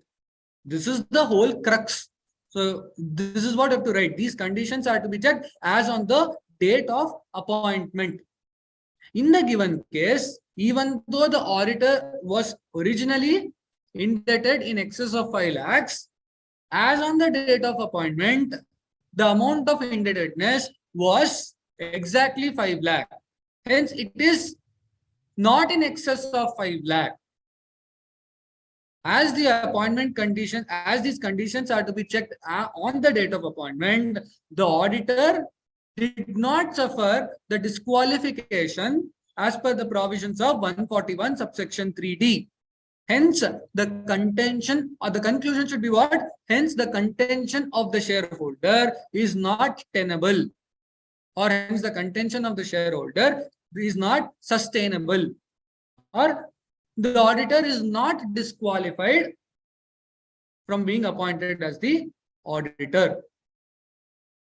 This is the whole crux. So this is what you have to write. These conditions are to be checked as on the date of appointment. In the given case, even though the auditor was originally indebted in excess of 5 lakhs, as on the date of appointment, the amount of indebtedness was exactly 5 lakh. Hence, it is not in excess of 5 lakh. As the appointment condition, as these conditions are to be checked on the date of appointment, the auditor did not suffer the disqualification as per the provisions of 141 subsection 3D. Hence, the contention or the conclusion should be what? Hence, the contention of the shareholder is not tenable, or hence the contention of the shareholder is not sustainable, or the auditor is not disqualified from being appointed as the auditor.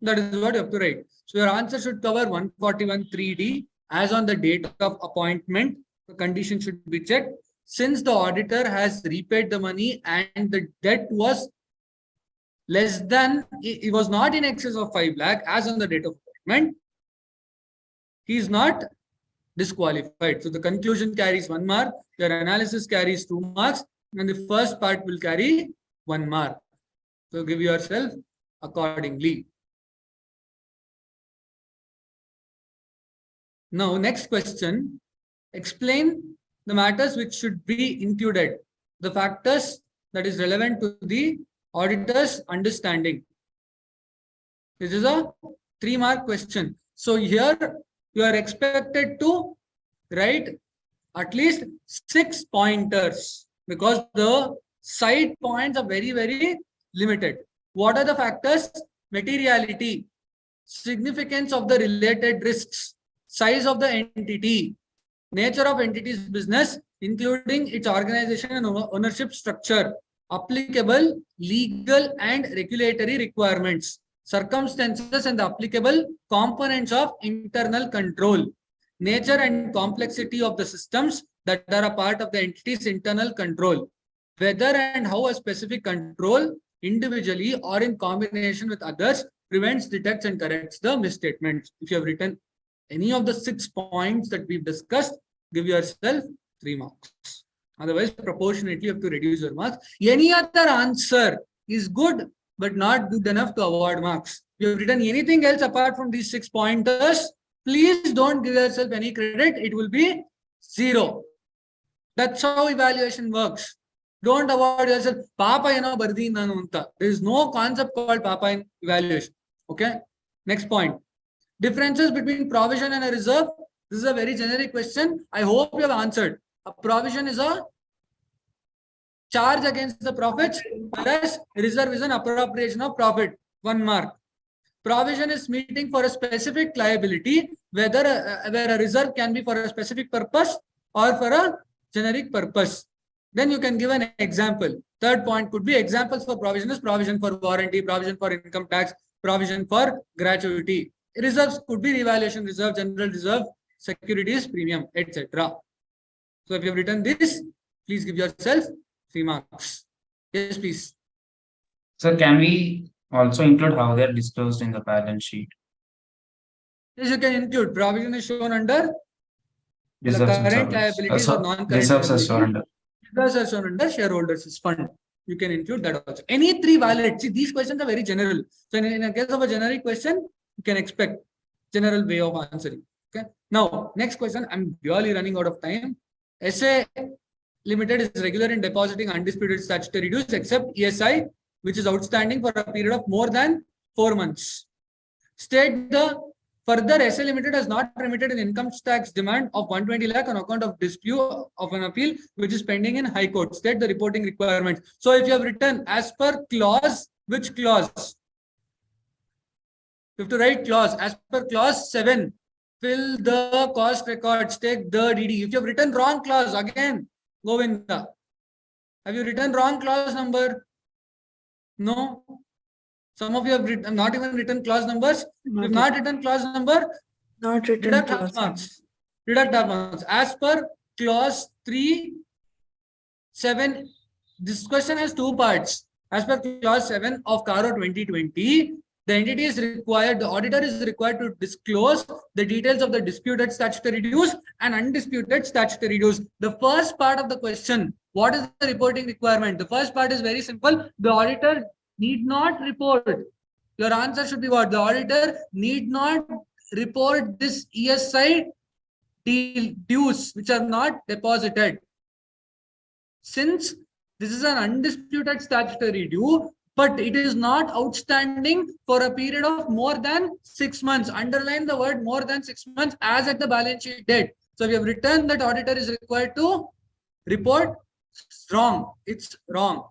That is what you have to write. So your answer should cover 141 3D as on the date of appointment. The condition should be checked. Since the auditor has repaid the money and the debt was less than, it was not in excess of 5 lakh as on the date of appointment, he is not disqualified. So the conclusion carries 1 mark, your analysis carries 2 marks, and the first part will carry 1 mark. So give yourself accordingly. Now, next question, explain the matters which should be included, the factors that is relevant to the auditor's understanding. This is a 3-mark question. So here you are expected to write at least 6 pointers, because the Side points are very, very limited. What are the factors? Materiality, significance of the related risks, size of the entity, nature of entity's business, including its organization and ownership structure, applicable legal and regulatory requirements, circumstances and the applicable components of internal control, nature and complexity of the systems that are a part of the entity's internal control, whether and how a specific control individually or in combination with others prevents, detects and corrects the misstatements. If you have written any of the 6 points that we've discussed, give yourself 3 marks. Otherwise, proportionately, you have to reduce your marks. Any other answer is good, but not good enough to award marks. If you have written anything else apart from these 6 pointers, please don't give yourself any credit. It will be 0. That's how evaluation works. Don't award yourself. Papa, bardi nanu anta. There is no concept called Papa in evaluation. Okay. Next point. Differences between provision and a reserve. This is a very generic question. I hope you have answered. A provision is a charge against the profits, whereas reserve is an appropriation of profit. 1 mark. Provision is meeting for a specific liability, whether where a reserve can be for a specific purpose or for a generic purpose. Then you can give an example. Third point could be examples for provision is provision for warranty, provision for income tax, provision for gratuity. Reserves could be revaluation reserve, general reserve, securities premium, etc. So if you have written this, please give yourself 3 marks. Yes, please. So can we also include how they're disclosed in the balance sheet? Yes, you can include. Provision is shown under Reserves and current surplus. liabilities or non-current Reserves are liabilities. shown under. Reserves are shown under shareholders' fund. You can include that also. Any 3 valid. See, these questions are very general. So in a case of a generic question, you can expect general way of answering. Okay. Now, next question. I'm really running out of time. SA Limited is regular in depositing undisputed statutory dues except ESI, which is outstanding for a period of more than 4 months. State the further SA Limited has not remitted an income tax demand of 120 lakh on account of dispute of an appeal which is pending in High Court. State the reporting requirements. So if you have written as per clause, which clause? You have to write clause as per clause 7. Fill the cost records, take the DD. If you have written wrong clause, again, Govinda. Have you written wrong clause number? No. Some of you have not even written clause numbers. If you have not written clause number, Not written deduct clause. half marks. Deduct half marks. As per clause 3(7), this question has 2 parts. As per clause 7 of CARO 2020, the entity is required, the auditor is required to disclose the details of the disputed statutory dues and undisputed statutory dues. The first part of the question, what is the reporting requirement? The first part is very simple. The auditor need not report. Your answer should be what? The auditor need not report this ESI dues which are not deposited. Since this is an undisputed statutory due, but it is not outstanding for a period of more than 6 months. Underline the word more than 6 months as at the balance sheet date. So we have written that auditor is required to report. It's wrong. It's wrong.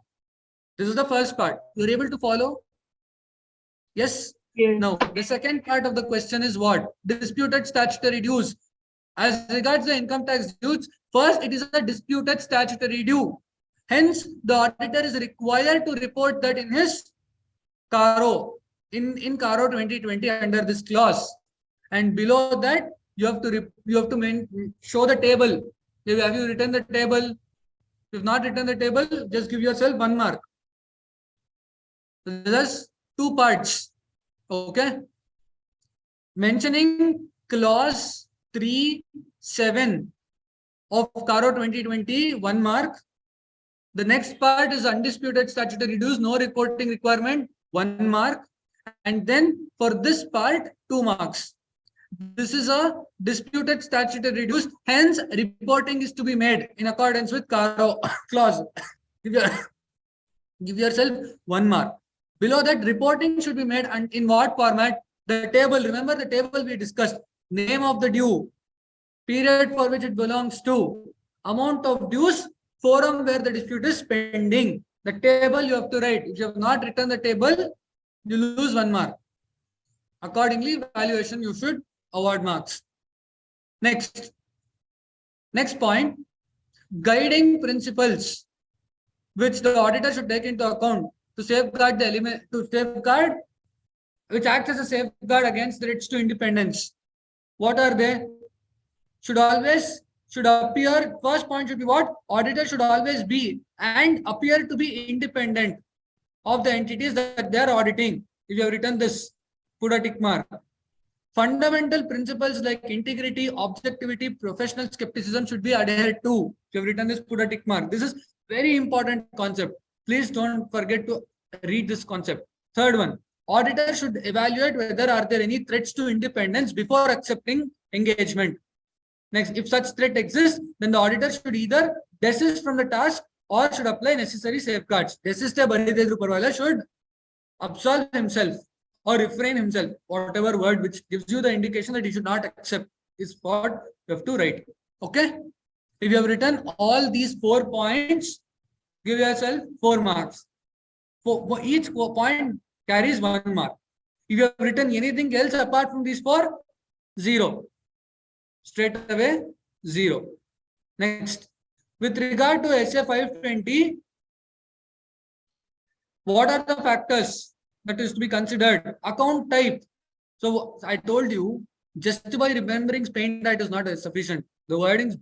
This is the first part. You're able to follow? Yes? Yes. Now, the second part of the question is what? Disputed statutory dues. As regards the income tax dues, first it is a disputed statutory due. Hence, the auditor is required to report that in his CARO, in CARO 2020 under this clause. And below that, you have to show the table. Have you written the table? If you have not written the table, just give yourself 1 mark. There's 2 parts. Okay. Mentioning clause 3(7) of CARO 2020, 1 mark. The next part is undisputed statutory dues, no reporting requirement, 1 mark. And then for this part, 2 marks. This is a disputed statutory dues, hence reporting is to be made in accordance with CARO clause. Give yourself 1 mark. Below that, reporting should be made and in what format? The table, remember the table we discussed. Name of the due, period for which it belongs to, amount of dues, forum where the dispute is pending. The table you have to write. If you have not written the table, you lose 1 mark. Accordingly, valuation you should award marks. Next point, guiding principles which the auditor should take into account to safeguard which acts as a safeguard against threats to independence. What are they? Should appear, first point should be what? Auditor should always be and appear to be independent of the entities that they are auditing. If you have written this, put a tick mark. Fundamental principles like integrity, objectivity, professional skepticism should be adhered to. If you have written this, put a tick mark. This is very important concept. Please don't forget to read this concept. Third one, auditor should evaluate whether are there any threats to independence before accepting engagement. Next, if such threat exists, then the auditor should either desist from the task or should apply necessary safeguards. Desist should absolve himself or refrain himself, whatever word which gives you the indication that he should not accept is what you have to write. Okay? If you have written all these 4 points, give yourself 4 marks. For each point carries 1 mark. If you have written anything else apart from these 4, 0. Straight away, 0. Next, with regard to SA 520, what are the factors that is to be considered? Account type. So I told you, just by remembering Spain data is not sufficient. The wordings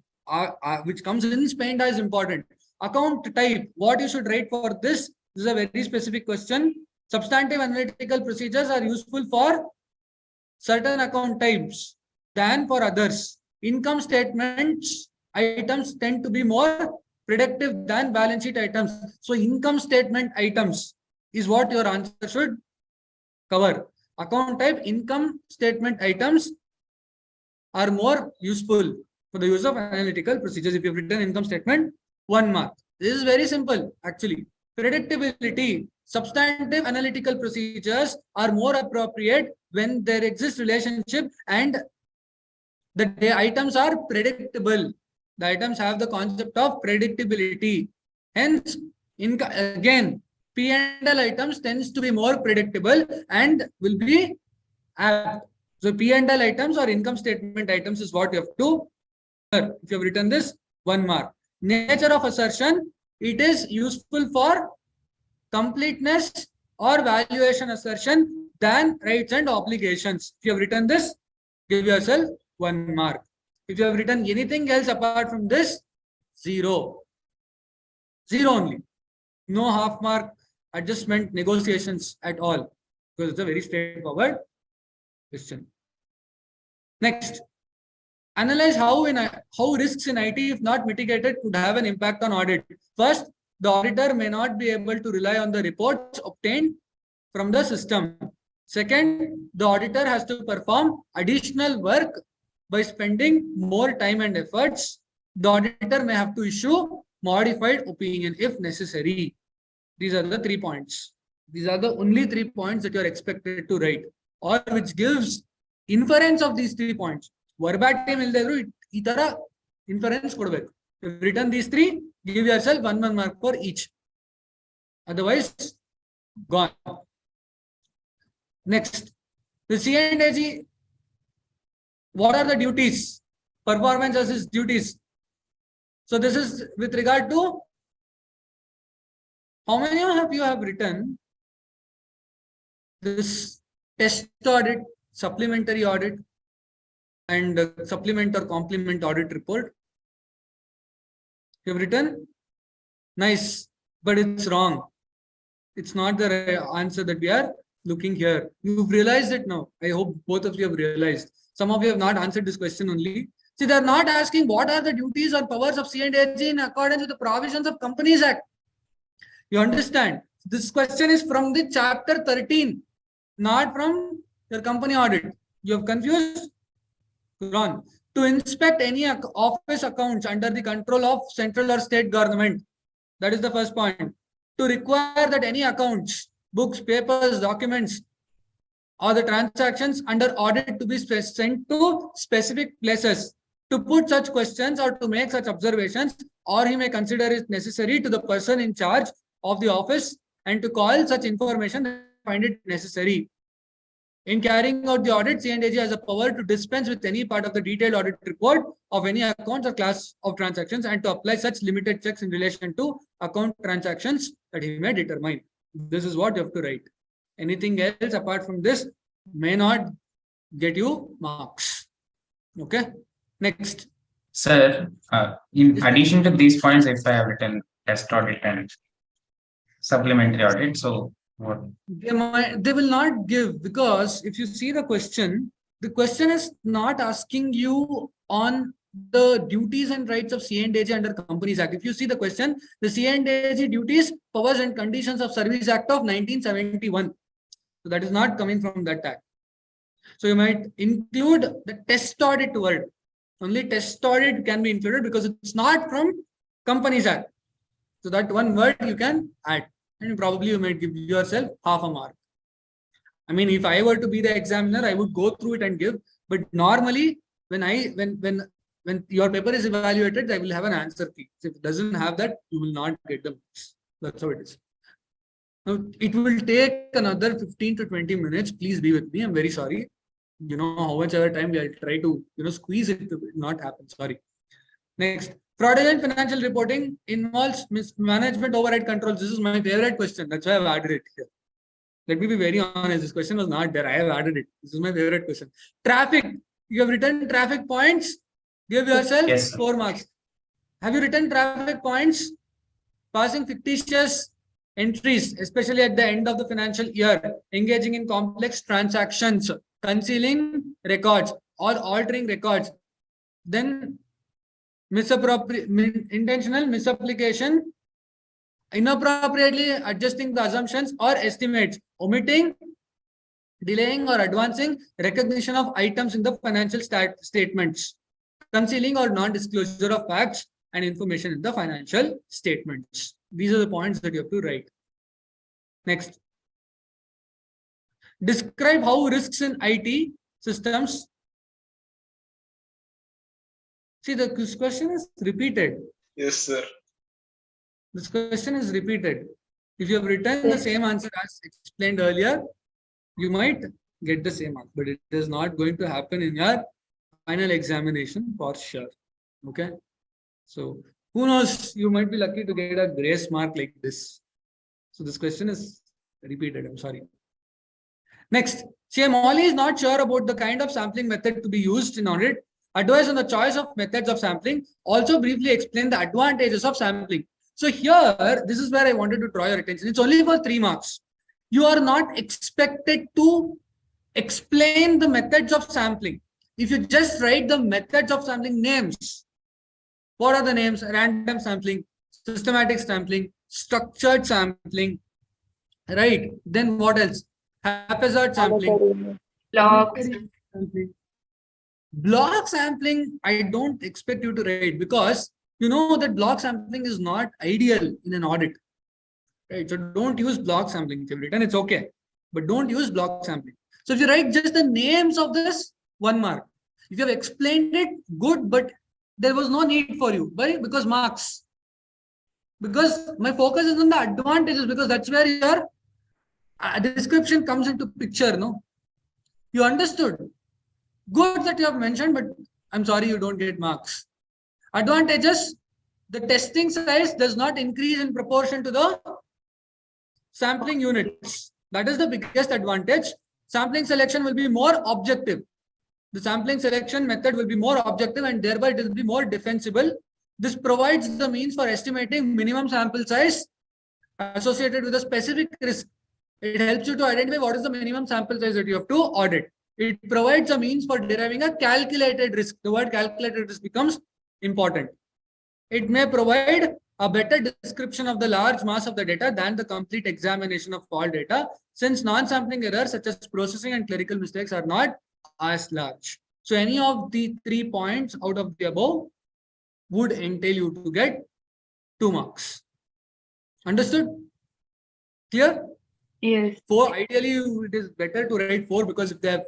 which comes in Spain data is important. Account type, what you should write for this? This is a very specific question. Substantive analytical procedures are useful for certain account types than for others. Income statements items tend to be more predictive than balance sheet items. So income statement items is what your answer should cover. Account type, income statement items are more useful for the use of analytical procedures. If you've written income statement, 1 mark. This is very simple, actually. Predictability, substantive analytical procedures are more appropriate when there exists relationship and the items are predictable. The items have the concept of predictability. Hence, again, P&L items tends to be more predictable and will be apt. So P&L items or income statement items is what you have to. If you have written this, 1 mark. Nature of assertion, it is useful for completeness or valuation assertion than rights and obligations. If you have written this, give yourself 1 mark. If you have written anything else apart from this, 0. 0 only. No half mark adjustment negotiations at all, because it's a very straightforward question. Next, analyze how risks in IT, if not mitigated, could have an impact on audit. First, the auditor may not be able to rely on the reports obtained from the system. Second, the auditor has to perform additional work by spending more time and efforts. The auditor may have to issue modified opinion if necessary. These are the 3 points. These are the only 3 points that you are expected to write, or which gives inference of these 3 points. Verbatim itara inference kodbeku. If you've written these 3, give yourself 1 mark for each. Otherwise, gone. Next, the C&AG. What are the duties? Performance versus duties. So this is with regard to how many of you have written this test audit, supplementary audit, and supplement or complement audit report? You have written? Nice, but it's wrong. It's not the answer that we are looking here. You've realized it now. I hope both of you have realized. Some of you have not answered this question only. See, they're not asking what are the duties or powers of C&AG in accordance with the provisions of Companies Act. You understand? This question is from the chapter 13, not from your company audit. You have confused? Wrong. To inspect any office accounts under the control of central or state government. That is the first point. To require that any accounts, books, papers, documents, or the transactions under audit to be sent to specific places. To put such questions or to make such observations, or he may consider it necessary to the person in charge of the office and to call such information that find it necessary. In carrying out the audit, C&AG has a power to dispense with any part of the detailed audit report of any accounts or class of transactions and to apply such limited checks in relation to account transactions that he may determine. This is what you have to write. Anything else apart from this may not get you marks. Okay. Next. Sir, in addition to these points, if I have written test audit and supplementary audit, so what? They will not give, because if you see the question is not asking you on the duties and rights of C&AG under Companies Act. If you see the question, the C&AG duties, powers and conditions of Service Act of 1971. So that is not coming from that act. So you might include the test audit word. Only test audit can be included because it's not from Companies Act. So that one word you can add, and probably you might give yourself half a mark. I mean, if I were to be the examiner, I would go through it and give. But normally, when your paper is evaluated, I will have an answer key. So if it doesn't have that, you will not get the marks. That's how it is. Now, it will take another 15 to 20 minutes. Please be with me. I'm very sorry. You know how much other time we'll try to squeeze it to not happen. Sorry. Next, fraudulent financial reporting involves mismanagement override controls. This is my favorite question. That's why I've added it here. Let me be very honest. This question was not there. I have added it. This is my favorite question. Traffic. You have written traffic points. Give yourself 4 marks. Have you written traffic points? Passing fictitious entries, especially at the end of the financial year, engaging in complex transactions, concealing records or altering records, then intentional misapplication, inappropriately adjusting the assumptions or estimates, omitting, delaying or advancing recognition of items in the financial statements, concealing or non-disclosure of facts and information in the financial statements. These are the points that you have to write. Next. Describe how risks in IT systems. See, this question is repeated. Yes, sir. This question is repeated. If you have written the same answer as explained earlier, you might get the same answer, but it is not going to happen in your final examination for sure. Okay. So who knows, you might be lucky to get a grace mark like this. So this question is repeated. I'm sorry. Next, Molly is not sure about the kind of sampling method to be used in audit. Advice on the choice of methods of sampling. Also briefly explain the advantages of sampling. So here, this is where I wanted to draw your attention. It's only for 3 marks. You are not expected to explain the methods of sampling. If you just write the methods of sampling names, what are the names? Random sampling, systematic sampling, structured sampling, right? Then what else? Haphazard sampling. Blocks. Block sampling, I don't expect you to write, because you know that block sampling is not ideal in an audit. Right? So don't use block sampling. If you've written, it's okay, but don't use block sampling. So if you write just the names of this, 1 mark. If you have explained it, good, but there was no need for you. Why? Because marks. Because my focus is on the advantages, because that's where your description comes into picture. No, you understood. Good that you have mentioned, but I'm sorry you don't get marks. Advantages: the testing size does not increase in proportion to the sampling units. That is the biggest advantage. Sampling selection will be more objective. The sampling selection method will be more objective, and thereby it will be more defensible. This provides the means for estimating minimum sample size associated with a specific risk. It helps you to identify what is the minimum sample size that you have to audit. It provides a means for deriving a calculated risk. The word calculated risk becomes important. It may provide a better description of the large mass of the data than the complete examination of all data, since non-sampling errors such as processing and clerical mistakes are not as large. So any of the 3 points out of the above would entail you to get 2 marks. Understood? Clear? Yes. 4, ideally it is better to write 4, because if they have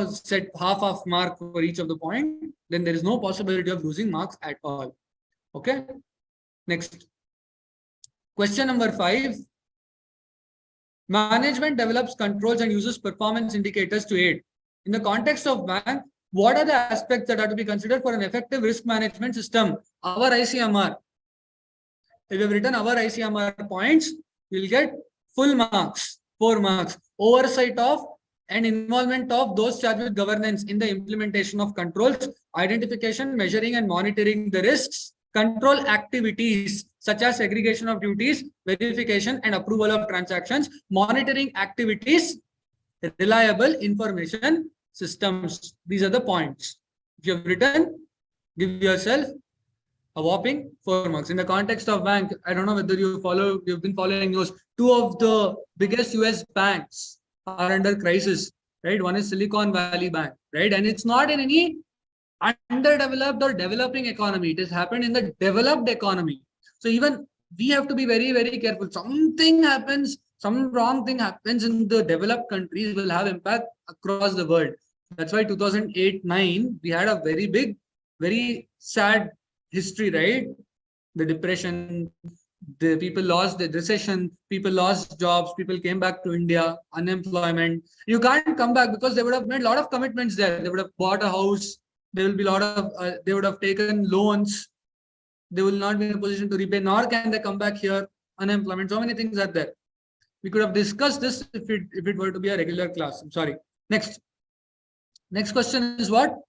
set half of mark for each of the point, then there is no possibility of losing marks at all. Okay. Next. Question number 5. Management develops controls and uses performance indicators to aid. In the context of bank, what are the aspects that are to be considered for an effective risk management system? Our ICMR. If you have written our ICMR points, you'll get full marks, 4 marks. Oversight of and involvement of those charged with governance in the implementation of controls, identification, measuring and monitoring the risks, control activities such as segregation of duties, verification and approval of transactions, monitoring activities, reliable information systems. These are the points. If you have written, give yourself a whopping 4 marks. In the context of bank, I don't know whether you've been following news. 2 of the biggest US banks are under crisis, right? One is Silicon Valley Bank, right? And it's not in any underdeveloped or developing economy. It has happened in the developed economy. So even we have to be very, very careful. Something happens, some wrong thing happens in the developed countries will have impact across the world. That's why 2008-9, we had a very big, very sad history, right? The depression, the people lost the recession, people lost jobs, people came back to India, unemployment. You can't come back because they would have made a lot of commitments there. They would have bought a house. There will be a lot of, they would have taken loans. They will not be in a position to repay, nor can they come back here. Unemployment, so many things are there. We could have discussed this if it were to be a regular class. I'm sorry. Next question is what?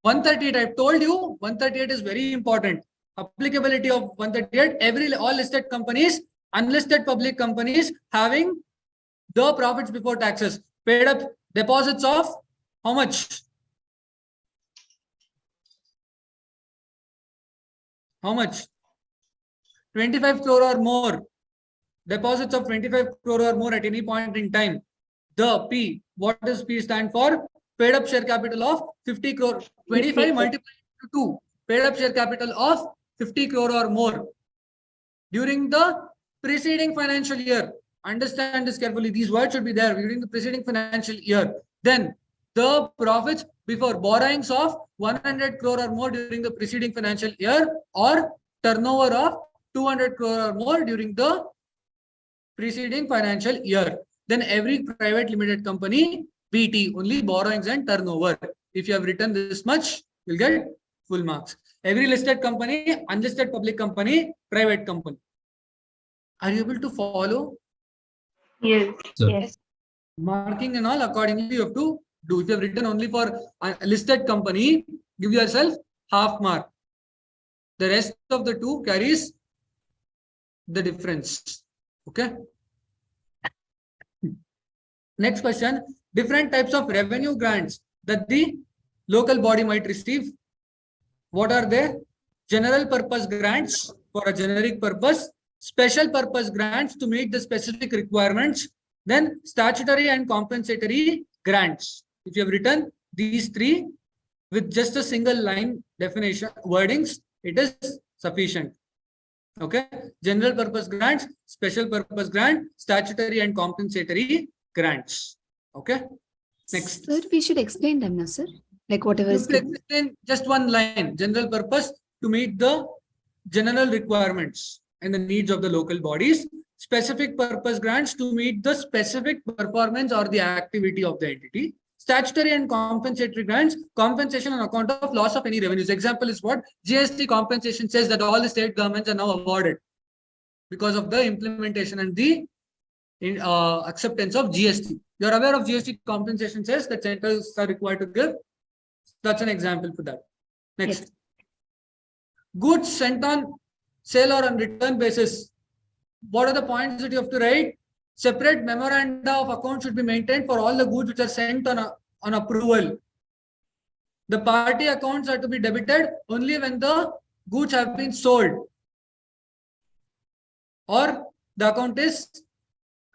138. I've told you 138 is very important. Applicability of 138. All listed companies, unlisted public companies having the profits before taxes paid up deposits of how much? How much? 25 crore or more. Deposits of 25 crore or more at any point in time. The P. What does P stand for? Paid up share capital of 50 crore. 25 multiplied to 2. Paid up share capital of 50 crore or more. During the preceding financial year. Understand this carefully. These words should be there during the preceding financial year. Then the profits before borrowings of 100 crore or more during the preceding financial year, or turnover of 200 crore or more during the preceding financial year. Then every private limited company, BT, only borrowings and turnover. If you have written this much, you'll get full marks. Every listed company, unlisted public company, private company. Are you able to follow? Yes. Sir. Yes. Marking and all accordingly you have to do. If you have written only for a listed company, give yourself half mark. The rest of the 2 carries the difference. Okay. Next question. Different types of revenue grants that the local body might receive. What are they? General purpose grants for a generic purpose, special purpose grants to meet the specific requirements, then statutory and compensatory grants. If you have written these 3 with just a single line definition wordings, it is sufficient. Okay. General purpose grants, special purpose grant, statutory and compensatory grants. Okay. Next. Sir, we should explain them now, sir. Like whatever You is have to explain just one line. General purpose to meet the general requirements and the needs of the local bodies. Specific purpose grants to meet the specific performance or the activity of the entity. Statutory and compensatory grants, compensation on account of loss of any revenues. Example is what? GST compensation says that all the state governments are now awarded because of the implementation and the acceptance of GST. You are aware of GST compensation says that centers are required to give. That's an example for that. Next. Yes. Goods sent on sale or on return basis. What are the points that you have to write? Separate memoranda of account should be maintained for all the goods which are sent on approval. The party accounts are to be debited only when the goods have been sold or the account is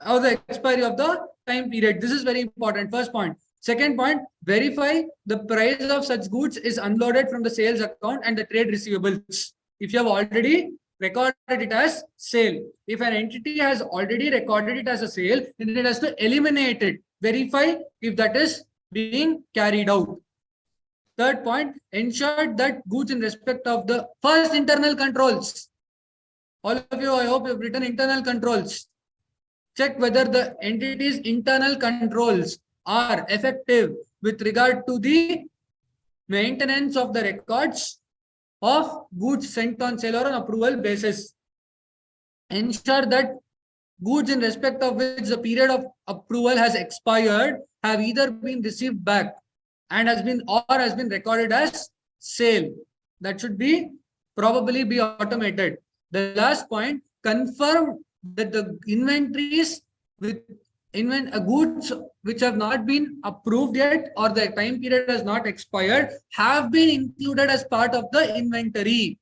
or the expiry of the time period. This is very important. First point. Second point, verify the price of such goods is unloaded from the sales account and the trade receivables. If you have already recorded it as sale, if an entity has already recorded it as a sale, then it has to eliminate it. Verify if that is being carried out. Third point, ensured that goods in respect of the first internal controls. All of you, I hope you've written internal controls. Check whether the entity's internal controls are effective with regard to the maintenance of the records of goods sent on sale or on approval basis. Ensure that goods in respect of which the period of approval has expired have either been received back and has been recorded as sale. That should be probably be automated. The last point, confirm that the inventories with goods which have not been approved yet or the time period has not expired have been included as part of the inventory.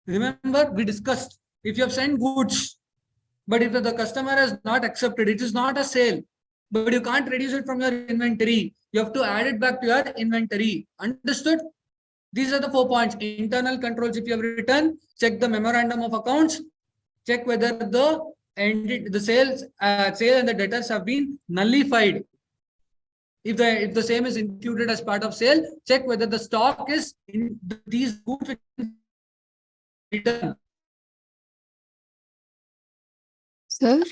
Remember, we discussed, if you have sent goods, but if the customer has not accepted, it is not a sale, but you can't reduce it from your inventory. You have to add it back to your inventory. Understood? These are the 4 points. Internal controls, if you have written, check the memorandum of accounts, check whether the sale and the debtors have been nullified. If the same is included as part of sale, check whether the stock is in these goods return. Sir?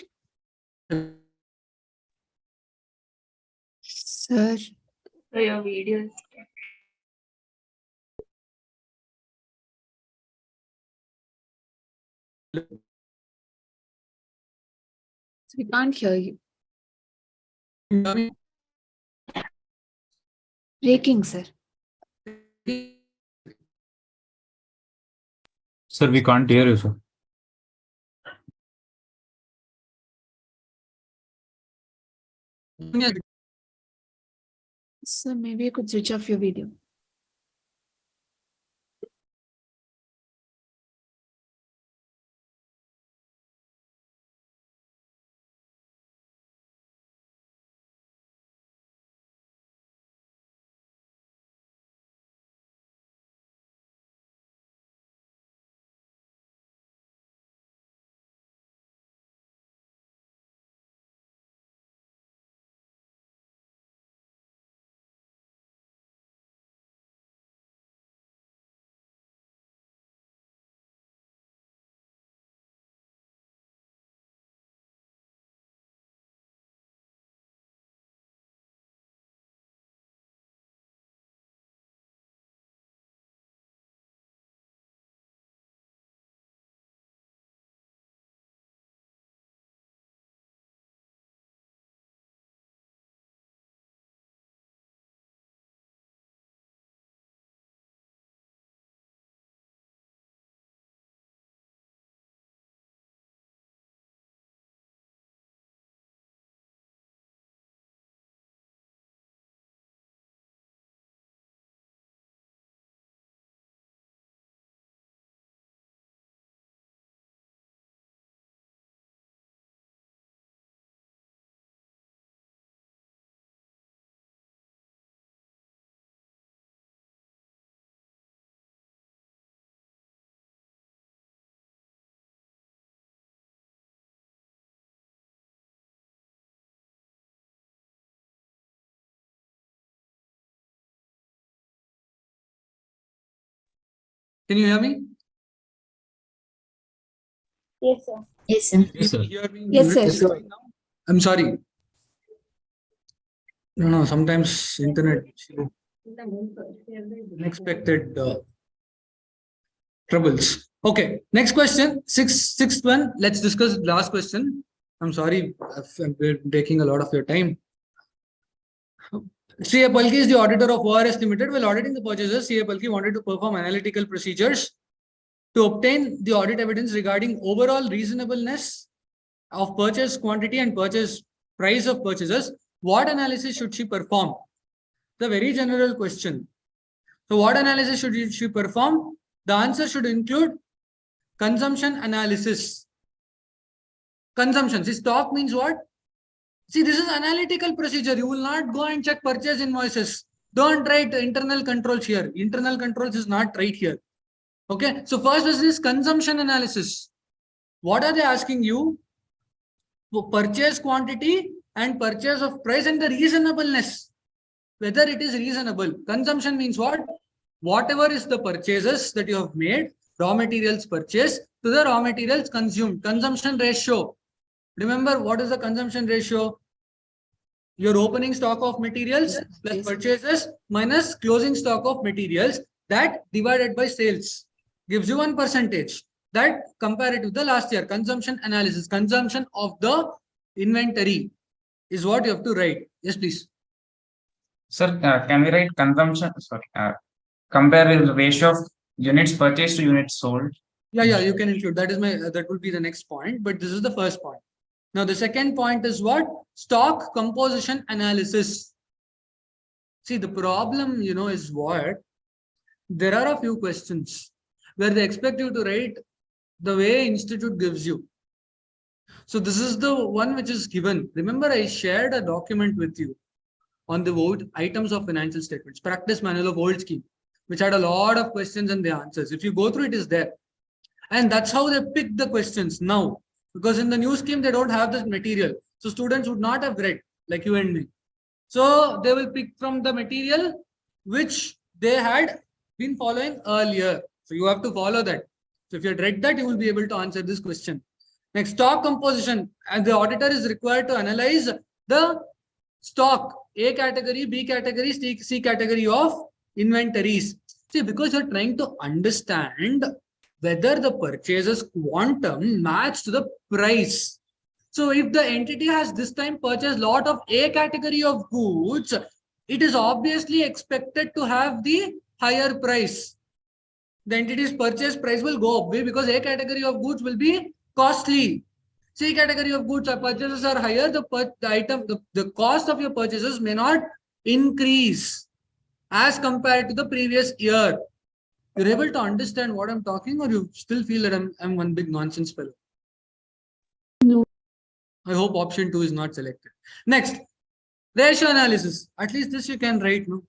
Sir? So your video is We can't hear you. Breaking, sir. Sir, we can't hear you, sir. So maybe you could switch off your video. Can you hear me? Yes, sir. Yes, sir. Yes, sir. Hear me? Yes, sir. Is it right now? I'm sorry. No, sometimes internet unexpected troubles. Okay, next question, sixth one. Let's discuss the last question. I'm sorry, I'm taking a lot of your time. C.A. Palki is the auditor of ORS Limited. While auditing the purchases, C.A. Palki wanted to perform analytical procedures to obtain the audit evidence regarding overall reasonableness of purchase quantity and purchase price of purchases. What analysis should she perform? The very general question. So what analysis should she perform? The answer should include consumption analysis. Consumption. See, stock means what? See, this is analytical procedure. You will not go and check purchase invoices. Don't write internal controls here. Internal controls is not right here. Okay. So first is consumption analysis. What are they asking you? For purchase quantity and purchase of price and the reasonableness. whether it is reasonable. Consumption means what? Whatever is the purchases that you have made, raw materials purchased to the raw materials consumed. Consumption ratio. Remember, what is the consumption ratio? Your opening stock of materials plus purchases minus closing stock of materials, that divided by sales gives you 1%. That compare it to the last year. Consumption analysis. Consumption of the inventory is what you have to write. Yes, please. Sir, can we write consumption? Sorry, compare the ratio of units purchased to units sold. Yeah, you can include. That is my. That will be the next point. But this is the first point. Now the second point is what? Stock composition analysis. See, the problem, is what? There are a few questions where they expect you to write the way institute gives you. So this is the one which is given. Remember, I shared a document with you on the old items of financial statements, practice manual of old scheme, which had a lot of questions and the answers. If you go through, it is there. And that's how they pick the questions now. Because in the new scheme, they don't have this material. So students would not have read like you and me. So they will pick from the material which they had been following earlier. So you have to follow that. So if you had read that, you will be able to answer this question. Next, stock composition. And the auditor is required to analyze the stock, A category, B category, C category of inventories. See, because you're trying to understand whether the purchases quantum match to the price. So if the entity has this time purchased lot of A category of goods, it is obviously expected to have the higher price. The entity's purchase price will go up because A category of goods will be costly. C category of goods purchases are higher, the cost of your purchases may not increase as compared to the previous year. You're able to understand what I'm talking, or you still feel that I'm one big nonsense fellow? No. I hope option 2 is not selected. Next, ratio analysis. At least this you can write, no?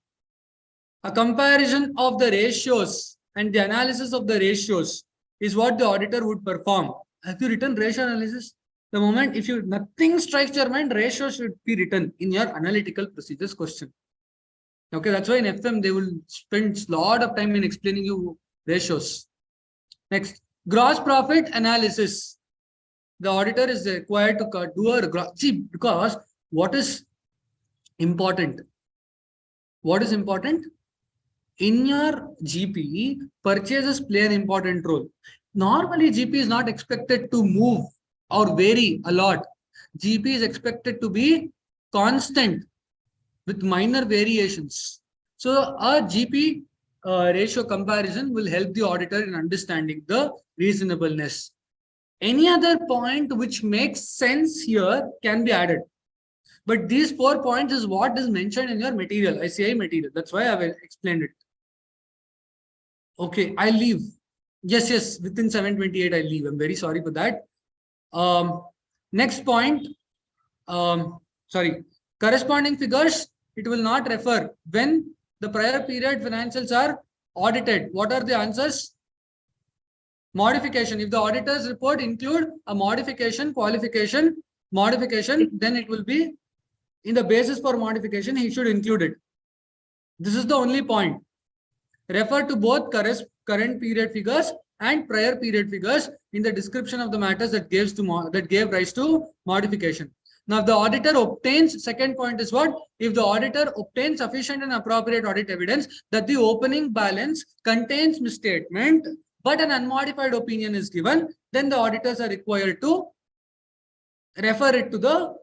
A comparison of the ratios and the analysis of the ratios is what the auditor would perform. Have you written ratio analysis? The moment if nothing strikes your mind, ratio should be written in your analytical procedures question. Okay, that's why in FM they will spend a lot of time in explaining you ratios. Next, gross profit analysis. The auditor is required to do a because what is important? What is important? In your GP, purchases play an important role. Normally, GP is not expected to move or vary a lot. GP is expected to be constant with minor variations. So a GP ratio comparison will help the auditor in understanding the reasonableness. Any other point which makes sense here can be added. But these 4 points is what is mentioned in your material, ICI material. That's why I will explain it. Okay, I leave. Yes, within 7:28 I leave. I'm very sorry for that. Next point. Corresponding figures, it will not refer when the prior period financials are audited. What are the answers? Modification. If the auditor's report include a modification, qualification, modification, then it will be in the basis for modification, he should include it. This is the only point. Refer to both current period figures and prior period figures in the description of the matters that gave rise to modification. Now, if the auditor obtains, second point is what? If the auditor obtains sufficient and appropriate audit evidence that the opening balance contains misstatement, but an unmodified opinion is given, then the auditors are required to refer it to the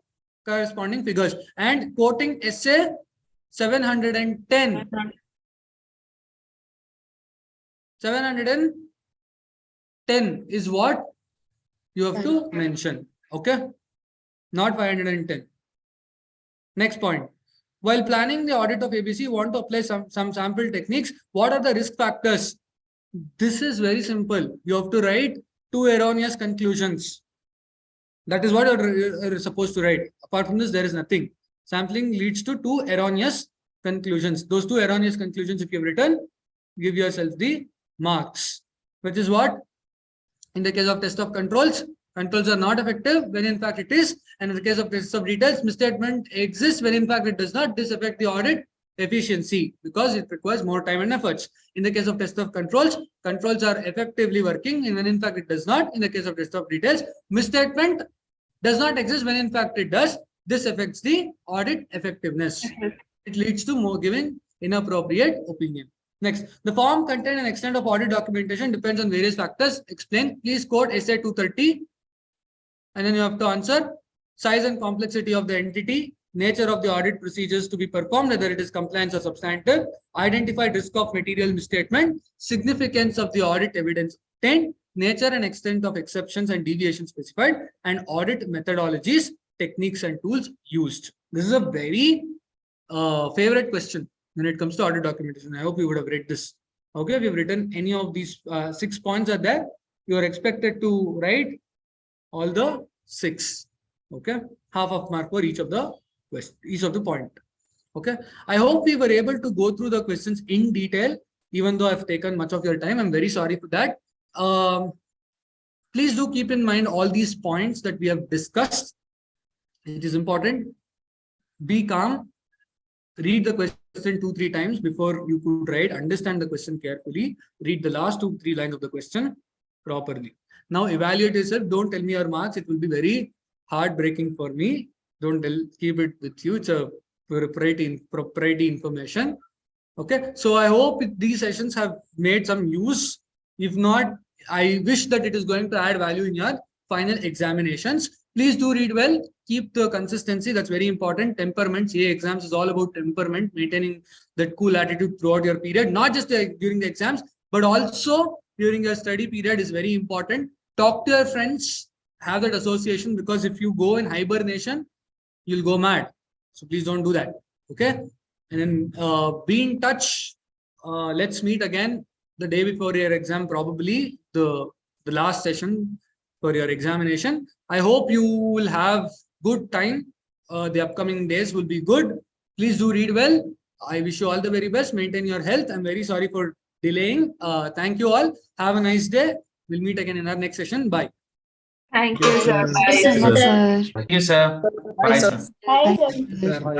corresponding figures. And quoting essay 710. 710 is what you have to mention. Okay? Not 510. Next point. While planning the audit of ABC, you want to apply some sample techniques. What are the risk factors? This is very simple. You have to write 2 erroneous conclusions. That is what you're supposed to write. Apart from this, there is nothing. Sampling leads to 2 erroneous conclusions. Those 2 erroneous conclusions, if you've written, give yourself the marks. Which is what? In the case of test of controls are not effective when in fact it is. And in the case of tests of details, misstatement exists when in fact it does not. This affects the audit efficiency because it requires more time and efforts. In the case of test of controls, controls are effectively working and when in fact it does not. In the case of test of details, misstatement does not exist when in fact it does. This affects the audit effectiveness. It leads to more giving inappropriate opinion. Next, the form, content and extent of audit documentation depends on various factors. Explain. Please quote essay 230 and then you have to answer. Size and complexity of the entity, nature of the audit procedures to be performed, whether it is compliance or substantive, identified risk of material misstatement, significance of the audit evidence obtained, nature and extent of exceptions and deviations specified, and audit methodologies, techniques and tools used. This is a very favorite question when it comes to audit documentation. I hope you would have read this. Okay, if you've written any of these 6 points are there, you are expected to write all the 6. Okay, half of mark for each of the question, each of the point. Okay, I hope we were able to go through the questions in detail, even though I've taken much of your time. I'm very sorry for that. Please do keep in mind all these points that we have discussed. It is important. Be calm. Read the question 2-3 times before you could write. Understand the question carefully. Read the last 2-3 lines of the question properly. Now evaluate yourself. Don't tell me your marks. It will be very heartbreaking for me. Don't keep it with you. It's a propriety information. Okay. So I hope these sessions have made some use. If not, I wish that it is going to add value in your final examinations. Please do read well. Keep the consistency. That's very important. Temperament. CA exams is all about temperament, maintaining that cool attitude throughout your period, not just during the exams, but also during your study period is very important. Talk to your friends. Have that association, because if you go in hibernation, you'll go mad. So please don't do that. Okay. And then be in touch. Let's meet again the day before your exam, probably the last session for your examination. I hope you will have good time. The upcoming days will be good. Please do read well. I wish you all the very best. Maintain your health. I'm very sorry for delaying. Thank you all. Have a nice day. We'll meet again in our next session. Bye. Thank you, sir. Thank you so much, sir. Thank you, sir. Bye, sir. Hi, Thank sir. you, sir. Bye.